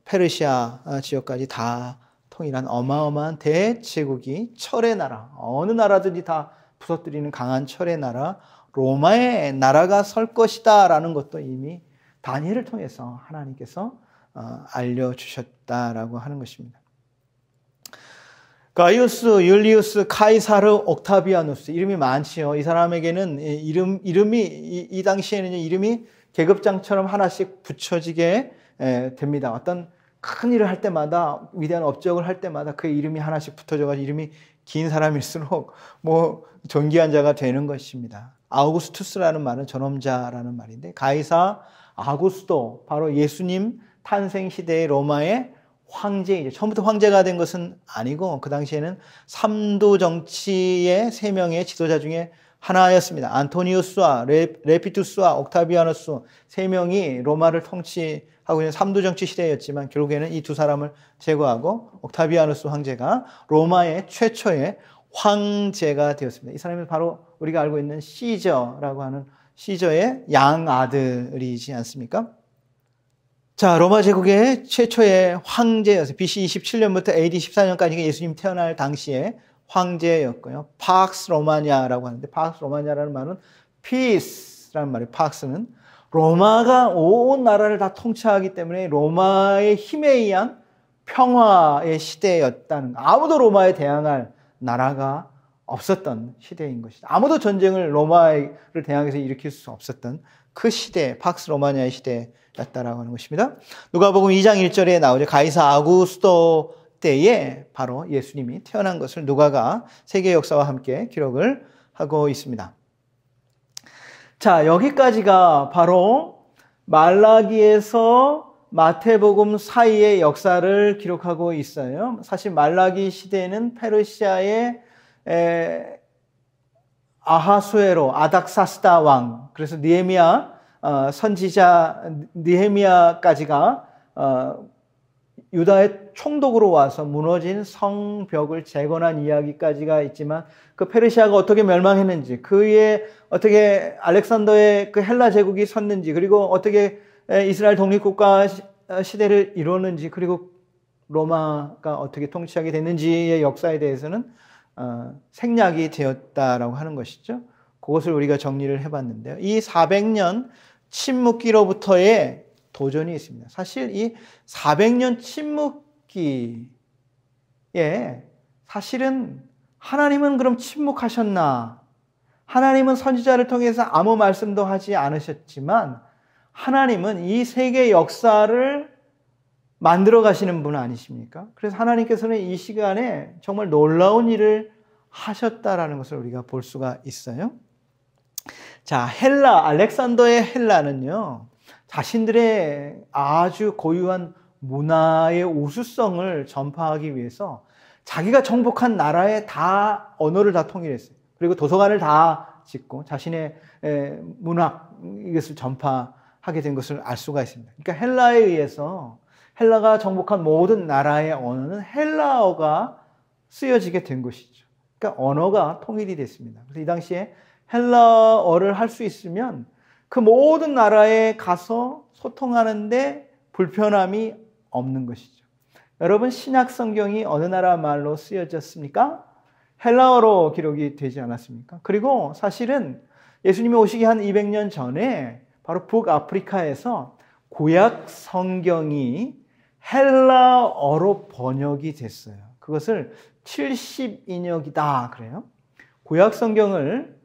페르시아 지역까지 다 통일한 어마어마한 대제국이 철의 나라, 어느 나라든지 다 부서뜨리는 강한 철의 나라 로마의 나라가 설 것이다라는 것도 이미 다니엘을 통해서 하나님께서 알려주셨다라고 하는 것입니다. 가이우스, 율리우스, 카이사르, 옥타비아누스 이름이 많지요. 이 사람에게는 이름이 이 당시에는 이름이 계급장처럼 하나씩 붙여지게 됩니다. 어떤 큰 일을 할 때마다 위대한 업적을 할 때마다 그 이름이 하나씩 붙어져가지고 이름이 긴 사람일수록 뭐 존귀한 자가 되는 것입니다. 아우구스투스라는 말은 존엄자라는 말인데 가이사 아구스토 바로 예수님 탄생 시대의 로마의 황제이죠. 처음부터 황제가 된 것은 아니고 그 당시에는 삼두 정치의 세 명의 지도자 중에 하나였습니다. 안토니우스와 레피투스와 옥타비아누스 세 명이 로마를 통치하고 있는 삼두 정치 시대였지만 결국에는 이 두 사람을 제거하고 옥타비아누스 황제가 로마의 최초의 황제가 되었습니다. 이 사람이 바로 우리가 알고 있는 시저라고 하는 시저의 양아들이지 않습니까? 자, 로마 제국의 최초의 황제였어요. BC 27년부터 AD 14년까지가 예수님 태어날 당시에 황제였고요. 팍스 로마냐라고 하는데 팍스 로마냐라는 말은 peace라는 말이에요. 팍스는 로마가 온 나라를 다 통치하기 때문에 로마의 힘에 의한 평화의 시대였다는 거. 아무도 로마에 대항할 나라가 없었던 시대인 것이다. 아무도 전쟁을 로마를 대항해서 일으킬 수 없었던 그 시대, 팍스 로마냐의 시대였다라고 하는 것입니다. 누가복음 2장 1절에 나오죠. 가이사 아구스토 때에 바로 예수님이 태어난 것을 누가가 세계 역사와 함께 기록을 하고 있습니다. 자, 여기까지가 바로 말라기에서 마태복음 사이의 역사를 기록하고 있어요. 사실 말라기 시대는 페르시아의 아하수에로 아닥사스다 왕, 그래서 느헤미야 선지자 느헤미야까지가 유다의 총독으로 와서 무너진 성벽을 재건한 이야기까지가 있지만 그 페르시아가 어떻게 멸망했는지, 그의 어떻게 알렉산더의 그 헬라 제국이 섰는지, 그리고 어떻게 이스라엘 독립국가 시대를 이루었는지, 그리고 로마가 어떻게 통치하게 됐는지의 역사에 대해서는 생략이 되었다라고 하는 것이죠. 그것을 우리가 정리를 해봤는데요. 이 400년 침묵기로부터의 도전이 있습니다. 사실 이 400년 침묵기에 사실은 하나님은 그럼 침묵하셨나? 하나님은 선지자를 통해서 아무 말씀도 하지 않으셨지만 하나님은 이 세계 역사를 만들어 가시는 분 아니십니까? 그래서 하나님께서는 이 시간에 정말 놀라운 일을 하셨다라는 것을 우리가 볼 수가 있어요. 자, 알렉산더의 헬라는요, 자신들의 아주 고유한 문화의 우수성을 전파하기 위해서 자기가 정복한 나라의 언어를 다 통일했어요. 그리고 도서관을 다 짓고 자신의 문학, 이것을 전파하게 된 것을 알 수가 있습니다. 그러니까 헬라에 의해서 헬라가 정복한 모든 나라의 언어는 헬라어가 쓰여지게 된 것이죠. 그러니까 언어가 통일이 됐습니다. 그래서 이 당시에 헬라어를 할 수 있으면 그 모든 나라에 가서 소통하는데 불편함이 없는 것이죠. 여러분, 신약 성경이 어느 나라 말로 쓰여졌습니까? 헬라어로 기록이 되지 않았습니까? 그리고 사실은 예수님이 오시기 한 200년 전에 바로 북아프리카에서 구약 성경이 헬라어로 번역이 됐어요. 그것을 70인역이다 그래요. 구약 성경을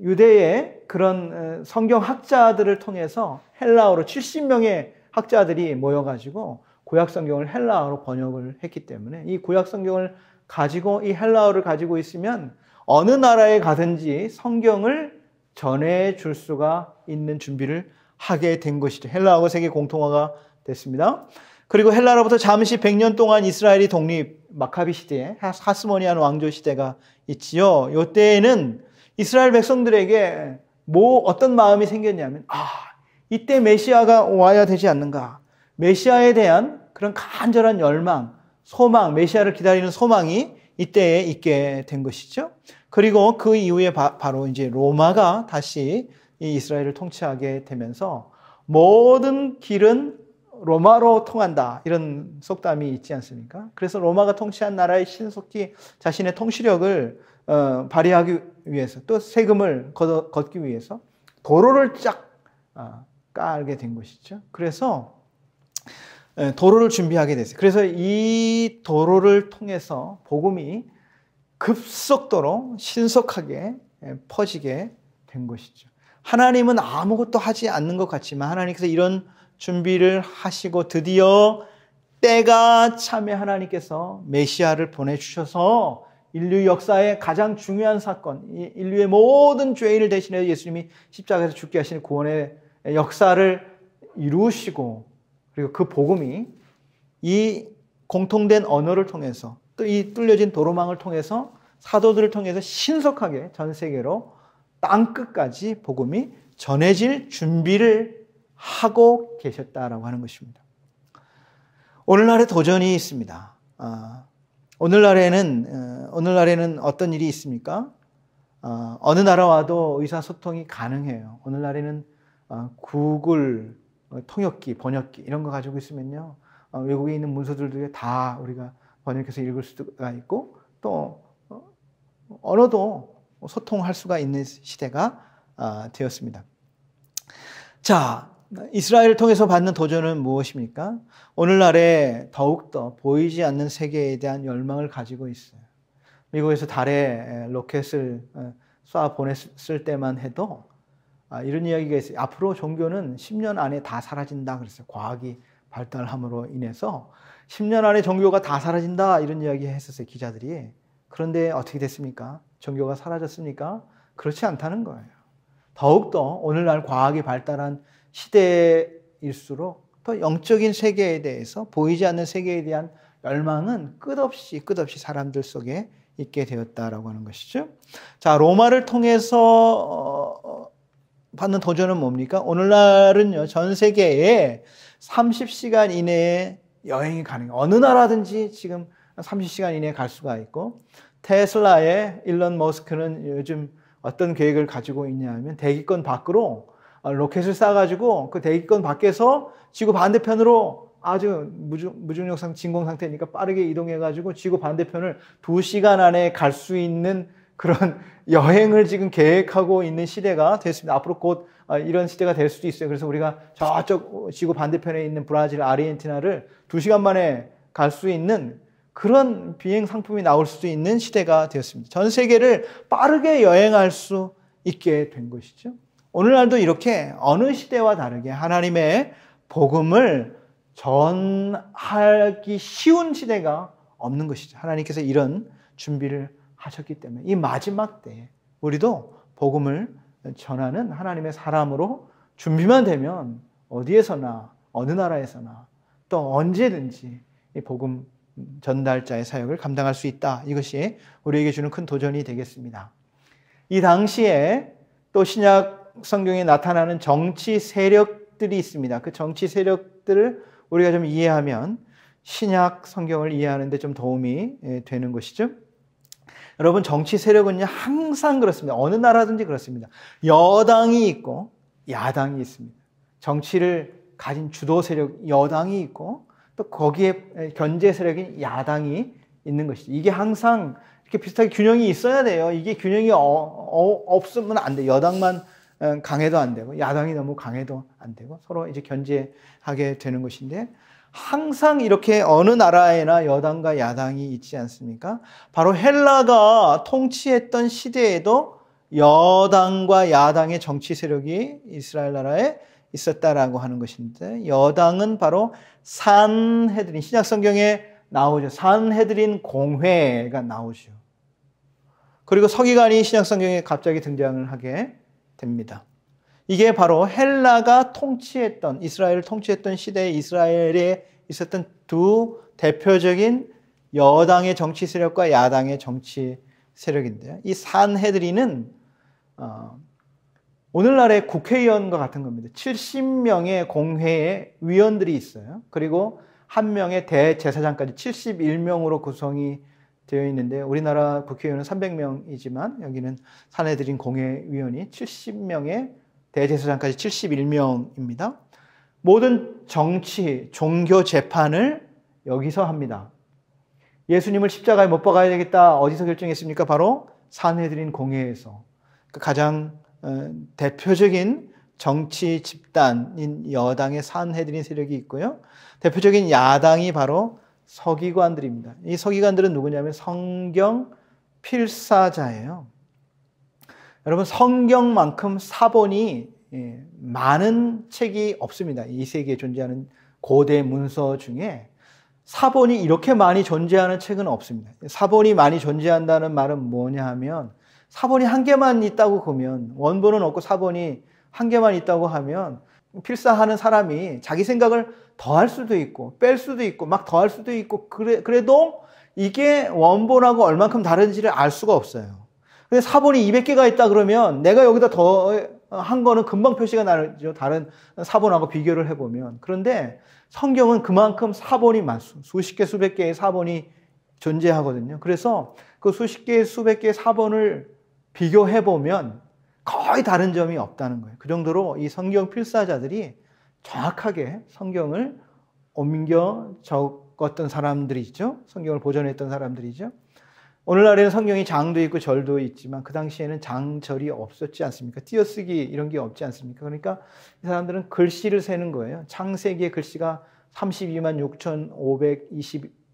유대의 그런 성경학자들을 통해서 헬라어로 70명의 학자들이 모여가지고 구약 성경을 헬라어로 번역을 했기 때문에 이 구약 성경을 가지고 이 헬라어를 가지고 있으면 어느 나라에 가든지 성경을 전해줄 수가 있는 준비를 하게 된 것이죠. 헬라어가 세계 공통어가 됐습니다. 그리고 헬라로부터 잠시 100년 동안 이스라엘이 독립, 마카비 시대에 하스모니안 왕조 시대가 있지요. 이때에는 이스라엘 백성들에게 어떤 마음이 생겼냐면, 이때 메시아가 와야 되지 않는가. 메시아에 대한 그런 간절한 열망, 소망, 메시아를 기다리는 소망이 이때에 있게 된 것이죠. 그리고 그 이후에 바로 이제 로마가 다시 이 이스라엘을 통치하게 되면서 모든 길은 로마로 통한다. 이런 속담이 있지 않습니까? 그래서 로마가 통치한 나라에 신속히 자신의 통치력을 발휘하기 위해서 또 세금을 걷기 위해서 도로를 쫙 깔게 된 것이죠. 그래서 도로를 준비하게 됐어요. 그래서 이 도로를 통해서 복음이 급속도로 신속하게 퍼지게 된 것이죠. 하나님은 아무것도 하지 않는 것 같지만 하나님께서 이런 준비를 하시고 드디어 때가 참에 하나님께서 메시아를 보내주셔서 인류 역사의 가장 중요한 사건, 인류의 모든 죄인을 대신해 예수님이 십자가에서 죽게 하시는 구원의 역사를 이루시고 그리고 그 복음이 이 공통된 언어를 통해서 또 이 뚫려진 도로망을 통해서 사도들을 통해서 신속하게 전 세계로 땅끝까지 복음이 전해질 준비를 하고 계셨다라고 하는 것입니다. 오늘날의 도전이 있습니다. 오늘날에는 어떤 일이 있습니까? 어느 나라와도 의사소통이 가능해요. 오늘날에는 구글, 통역기, 번역기 이런 거 가지고 있으면요. 외국에 있는 문서들도 다 우리가 번역해서 읽을 수가 있고 또 언어도 소통할 수가 있는 시대가 되었습니다. 자, 이스라엘을 통해서 받는 도전은 무엇입니까? 오늘날에 더욱더 보이지 않는 세계에 대한 열망을 가지고 있어요. 미국에서 달에 로켓을 쏴 보냈을 때만 해도 이런 이야기가 있어요. 앞으로 종교는 10년 안에 다 사라진다 그랬어요. 과학이 발달함으로 인해서 10년 안에 종교가 다 사라진다 이런 이야기 했었어요. 기자들이. 그런데 어떻게 됐습니까? 종교가 사라졌습니까? 그렇지 않다는 거예요. 더욱더 오늘날 과학이 발달한 시대일수록 더 영적인 세계에 대해서 보이지 않는 세계에 대한 열망은 끝없이 사람들 속에 있게 되었다라고 하는 것이죠. 자, 로마를 통해서 받는 도전은 뭡니까? 오늘날은요, 전 세계에 30시간 이내에 여행이 가능해요. 어느 나라든지 지금 30시간 이내에 갈 수가 있고, 테슬라의 일론 머스크는 요즘 어떤 계획을 가지고 있냐 하면 대기권 밖으로 로켓을 쏴가지고 그 대기권 밖에서 지구 반대편으로 아주 무중력 진공 상태니까 빠르게 이동해가지고 지구 반대편을 2시간 안에 갈 수 있는 그런 여행을 지금 계획하고 있는 시대가 됐습니다. 앞으로 곧 이런 시대가 될 수도 있어요. 그래서 우리가 저쪽 지구 반대편에 있는 브라질, 아르헨티나를 2시간 만에 갈 수 있는 그런 비행 상품이 나올 수도 있는 시대가 되었습니다. 전 세계를 빠르게 여행할 수 있게 된 것이죠. 오늘날도 이렇게 어느 시대와 다르게 하나님의 복음을 전하기 쉬운 시대가 없는 것이죠. 하나님께서 이런 준비를 하셨기 때문에 이 마지막 때에 우리도 복음을 전하는 하나님의 사람으로 준비만 되면 어디에서나 어느 나라에서나 또 언제든지 이 복음 전달자의 사역을 감당할 수 있다. 이것이 우리에게 주는 큰 도전이 되겠습니다. 이 당시에 또 신약 성경에 나타나는 정치 세력들이 있습니다. 그 정치 세력들을 우리가 좀 이해하면 신약 성경을 이해하는 데 좀 도움이 되는 것이죠. 여러분, 정치 세력은요, 항상 그렇습니다. 어느 나라든지 그렇습니다. 여당이 있고 야당이 있습니다. 정치를 가진 주도 세력 여당이 있고 또 거기에 견제 세력인 야당이 있는 것이죠. 이게 항상 이렇게 비슷하게 균형이 있어야 돼요. 이게 균형이 없으면 안 돼요. 여당만 강해도 안 되고 야당이 너무 강해도 안 되고 서로 이제 견제하게 되는 것인데, 항상 이렇게 어느 나라에나 여당과 야당이 있지 않습니까? 바로 헬라가 통치했던 시대에도 여당과 야당의 정치 세력이 이스라엘 나라에 있었다라고 하는 것인데, 여당은 바로 산헤드린, 신약 성경에 나오죠. 산헤드린 공회가 나오죠. 그리고 서기관이 신약 성경에 갑자기 등장을 하게 됩니다. 이게 바로 헬라가 통치했던, 이스라엘을 통치했던 시대에 이스라엘에 있었던 두 대표적인 여당의 정치 세력과 야당의 정치 세력인데요. 이 산헤드린은 오늘날의 국회의원과 같은 겁니다. 70명의 공회의 위원들이 있어요. 그리고 한 명의 대제사장까지 71명으로 구성이 되어 있는데, 우리나라 국회의원은 300명이지만 여기는 산헤드린 공회위원이 70명의 대제사장까지 71명입니다. 모든 정치, 종교 재판을 여기서 합니다. 예수님을 십자가에 못 박아야 되겠다. 어디서 결정했습니까? 바로 산헤드린 공회에서. 가장 대표적인 정치 집단인 여당의 산헤드린 세력이 있고요. 대표적인 야당이 바로 서기관들입니다. 이 서기관들은 누구냐면 성경 필사자예요. 여러분, 성경만큼 사본이 많은 책이 없습니다. 이 세계에 존재하는 고대 문서 중에 사본이 이렇게 많이 존재하는 책은 없습니다. 사본이 많이 존재한다는 말은 뭐냐 하면, 사본이 한 개만 있다고 보면, 원본은 없고 사본이 한 개만 있다고 하면 필사하는 사람이 자기 생각을 더할 수도 있고 뺄 수도 있고 막 더할 수도 있고 그래도 이게 원본하고 얼만큼 다른지를 알 수가 없어요. 근데 사본이 200개가 있다 그러면 내가 여기다 더 한 거는 금방 표시가 나죠. 다른 사본하고 비교를 해보면. 그런데 성경은 그만큼 사본이 많습니다. 수십 개, 수백 개의 사본이 존재하거든요. 그래서 그 수십 개, 수백 개의 사본을 비교해보면 거의 다른 점이 없다는 거예요. 그 정도로 이 성경 필사자들이 정확하게 성경을 옮겨 적었던 사람들이죠. 성경을 보존했던 사람들이죠. 오늘날에는 성경이 장도 있고 절도 있지만 그 당시에는 장, 절이 없었지 않습니까? 띄어쓰기 이런 게 없지 않습니까? 그러니까 이 사람들은 글씨를 세는 거예요. 창세기의 글씨가 32만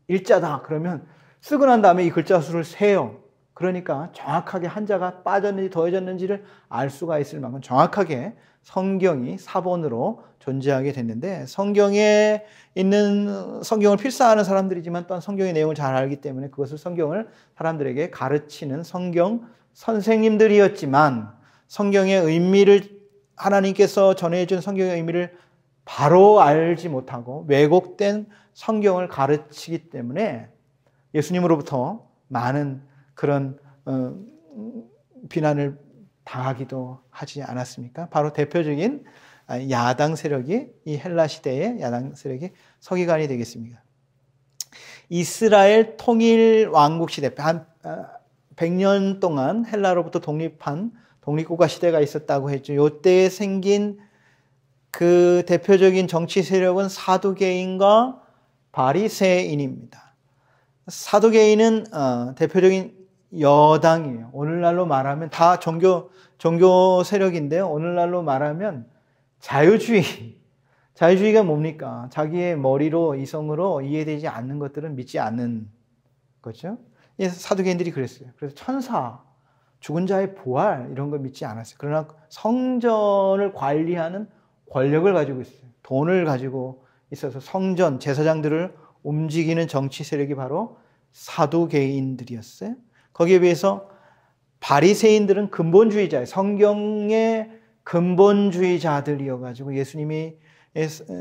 6,521자다. 그러면 쓰고 난 다음에 이 글자 수를 세요. 그러니까 정확하게 한자가 빠졌는지 더해졌는지를 알 수가 있을 만큼 정확하게 성경이 사본으로 존재하게 됐는데, 성경에 있는 성경을 필사하는 사람들이지만 또한 성경의 내용을 잘 알기 때문에 그것을 성경을 사람들에게 가르치는 성경 선생님들이었지만, 성경의 의미를, 하나님께서 전해준 성경의 의미를 바로 알지 못하고 왜곡된 성경을 가르치기 때문에 예수님으로부터 많은 그런 비난을 당하기도 하지 않았습니까? 바로 대표적인 야당 세력이, 이 헬라 시대의 야당 세력이 서기관이 되겠습니다. 이스라엘 통일 왕국 시대, 한 100년 동안 헬라로부터 독립한 독립국가 시대가 있었다고 했죠. 이때에 생긴 그 대표적인 정치 세력은 사두개인과 바리새인입니다. 사두개인은 대표적인 여당이에요. 오늘날로 말하면 다 종교 세력인데요. 오늘날로 말하면 자유주의가 뭡니까? 자기의 머리로, 이성으로 이해되지 않는 것들은 믿지 않는 거죠. 사두개인들이 그랬어요. 그래서 천사, 죽은 자의 부활 이런 거 믿지 않았어요. 그러나 성전을 관리하는 권력을 가지고 있어요. 돈을 가지고 있어서 성전, 제사장들을 움직이는 정치 세력이 바로 사두개인들이었어요. 거기에 비해서 바리새인들은 근본주의자예요. 성경의 근본주의자들이어가지고 예수님이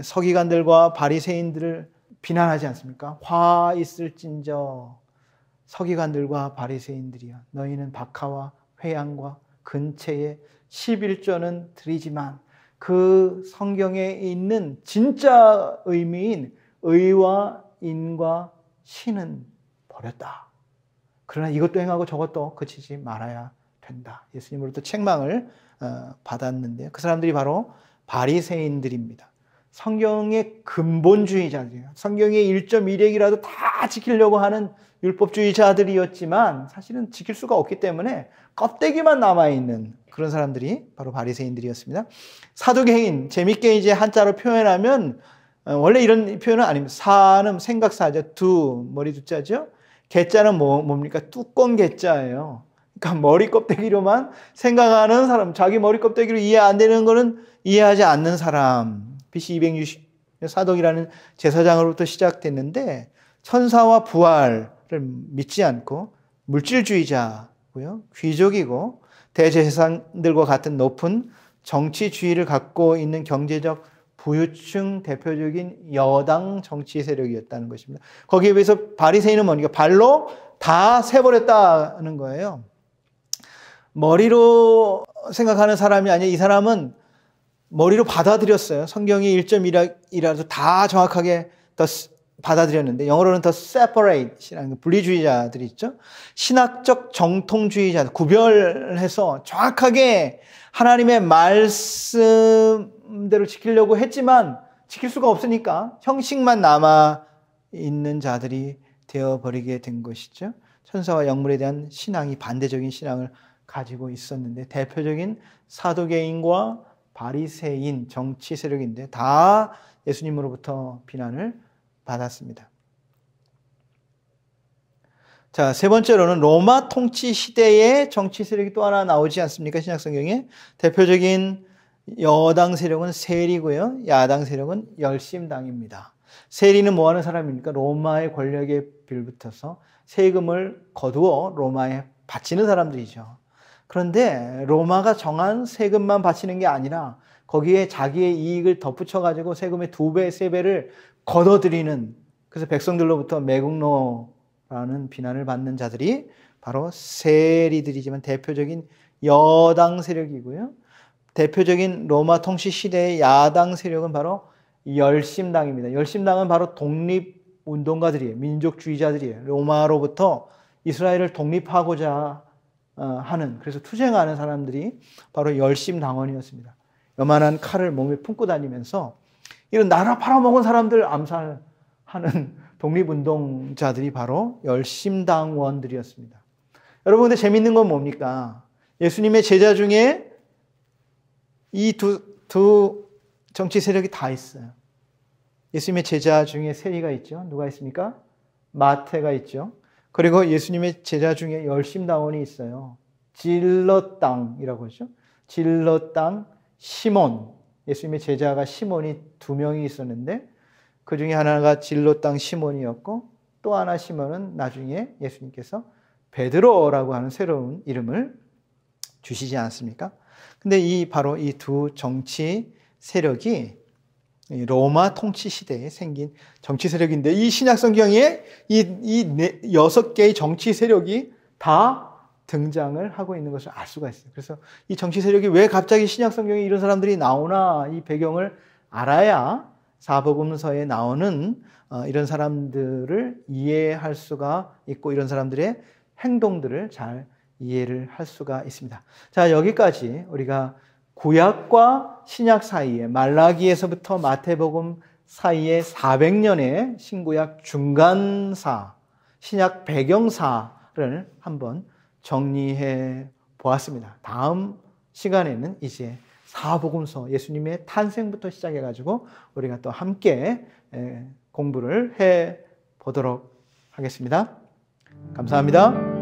서기관들과 바리새인들을 비난하지 않습니까? 화 있을진저 서기관들과 바리새인들이여 너희는 박하와 회양과 근체에 11조는 드리지만 그 성경에 있는 진짜 의미인 의와 인과 신은 버렸다. 그러나 이것도 행하고 저것도 그치지 말아야 된다. 예수님으로부터 책망을 받았는데요. 그 사람들이 바로 바리새인들입니다. 성경의 근본주의자들이에요. 성경의 1.1핵이라도 다 지키려고 하는 율법주의자들이었지만 사실은 지킬 수가 없기 때문에 껍데기만 남아있는 그런 사람들이 바로 바리새인들이었습니다. 사두개인, 재밌게 이제 한자로 표현하면 원래 이런 표현은 아닙니다. 사는 생각사죠. 두, 머리 두자죠. 개자는 뭡니까? 뚜껑 개자예요. 그러니까 머리 껍데기로만 생각하는 사람, 자기 머리 껍데기로 이해 안 되는 거는 이해하지 않는 사람. BC 260 사독이라는 제사장으로부터 시작됐는데 천사와 부활을 믿지 않고 물질주의자고요. 귀족이고 대제사장들과 같은 높은 정치주의를 갖고 있는 경제적 부유층 대표적인 여당 정치 세력이었다는 것입니다. 거기에 비해서 바리새인은 뭡니까? 발로 다 세버렸다는 거예요. 머리로 생각하는 사람이 아니라 이 사람은 머리로 받아들였어요. 성경이 1.1이라도 다 정확하게 더 받아들였는데 영어로는 더 separate이라는 분리주의자들이 있죠. 신학적 정통주의자 구별해서 정확하게 하나님의 말씀대로 지키려고 했지만 지킬 수가 없으니까 형식만 남아 있는 자들이 되어버리게 된 것이죠. 천사와 영물에 대한 신앙이 반대적인 신앙을 가지고 있었는데 대표적인 사두개인과 바리새인 정치 세력인데 다 예수님으로부터 비난을 받았습니다. 자, 세 번째로는 로마 통치 시대의 정치 세력이 또 하나 나오지 않습니까? 신약 성경에 대표적인 여당 세력은 세리고요. 야당 세력은 열심당입니다. 세리는 뭐 하는 사람입니까? 로마의 권력에 빌붙어서 세금을 거두어 로마에 바치는 사람들이죠. 그런데 로마가 정한 세금만 바치는 게 아니라 거기에 자기의 이익을 덧붙여가지고 세금의 2배, 3배를 걷어들이는, 그래서 백성들로부터 매국노라는 비난을 받는 자들이 바로 세리들이지만 대표적인 여당 세력이고요. 대표적인 로마 통치 시대의 야당 세력은 바로 열심당입니다. 열심당은 바로 독립운동가들이에요. 민족주의자들이에요. 로마로부터 이스라엘을 독립하고자 하는, 그래서 투쟁하는 사람들이 바로 열심당원이었습니다. 요만한 칼을 몸에 품고 다니면서 이런 나라 팔아먹은 사람들 암살하는 독립운동자들이 바로 열심당원들이었습니다. 여러분, 근데 재밌는 건 뭡니까? 예수님의 제자 중에 이 두 정치 세력이 다 있어요. 예수님의 제자 중에 세리가 있죠. 누가 있습니까? 마태가 있죠. 그리고 예수님의 제자 중에 열심당원이 있어요. 질럿당이라고 하죠. 질럿당 시몬. 예수님의 제자가 시몬이 2명이 있었는데 그 중에 하나가 질럿당 시몬이었고 또 하나 시몬은 나중에 예수님께서 베드로라고 하는 새로운 이름을 주시지 않습니까? 근데 바로 이 두 정치 세력이 로마 통치 시대에 생긴 정치 세력인데 이 신약 성경에 이 6개의 정치 세력이 다 등장을 하고 있는 것을 알 수가 있어요. 그래서 이 정치 세력이 왜 갑자기 신약 성경에 이런 사람들이 나오나, 이 배경을 알아야 사복음서에 나오는 이런 사람들을 이해할 수가 있고 이런 사람들의 행동들을 잘 이해를 할 수가 있습니다. 자, 여기까지 우리가 구약과 신약 사이에, 말라기에서부터 마태복음 사이에 400년의 신구약 중간사, 신약 배경사를 한번 정리해 보았습니다. 다음 시간에는 이제 사복음서, 예수님의 탄생부터 시작해가지고 우리가 또 함께 공부를 해 보도록 하겠습니다. 감사합니다.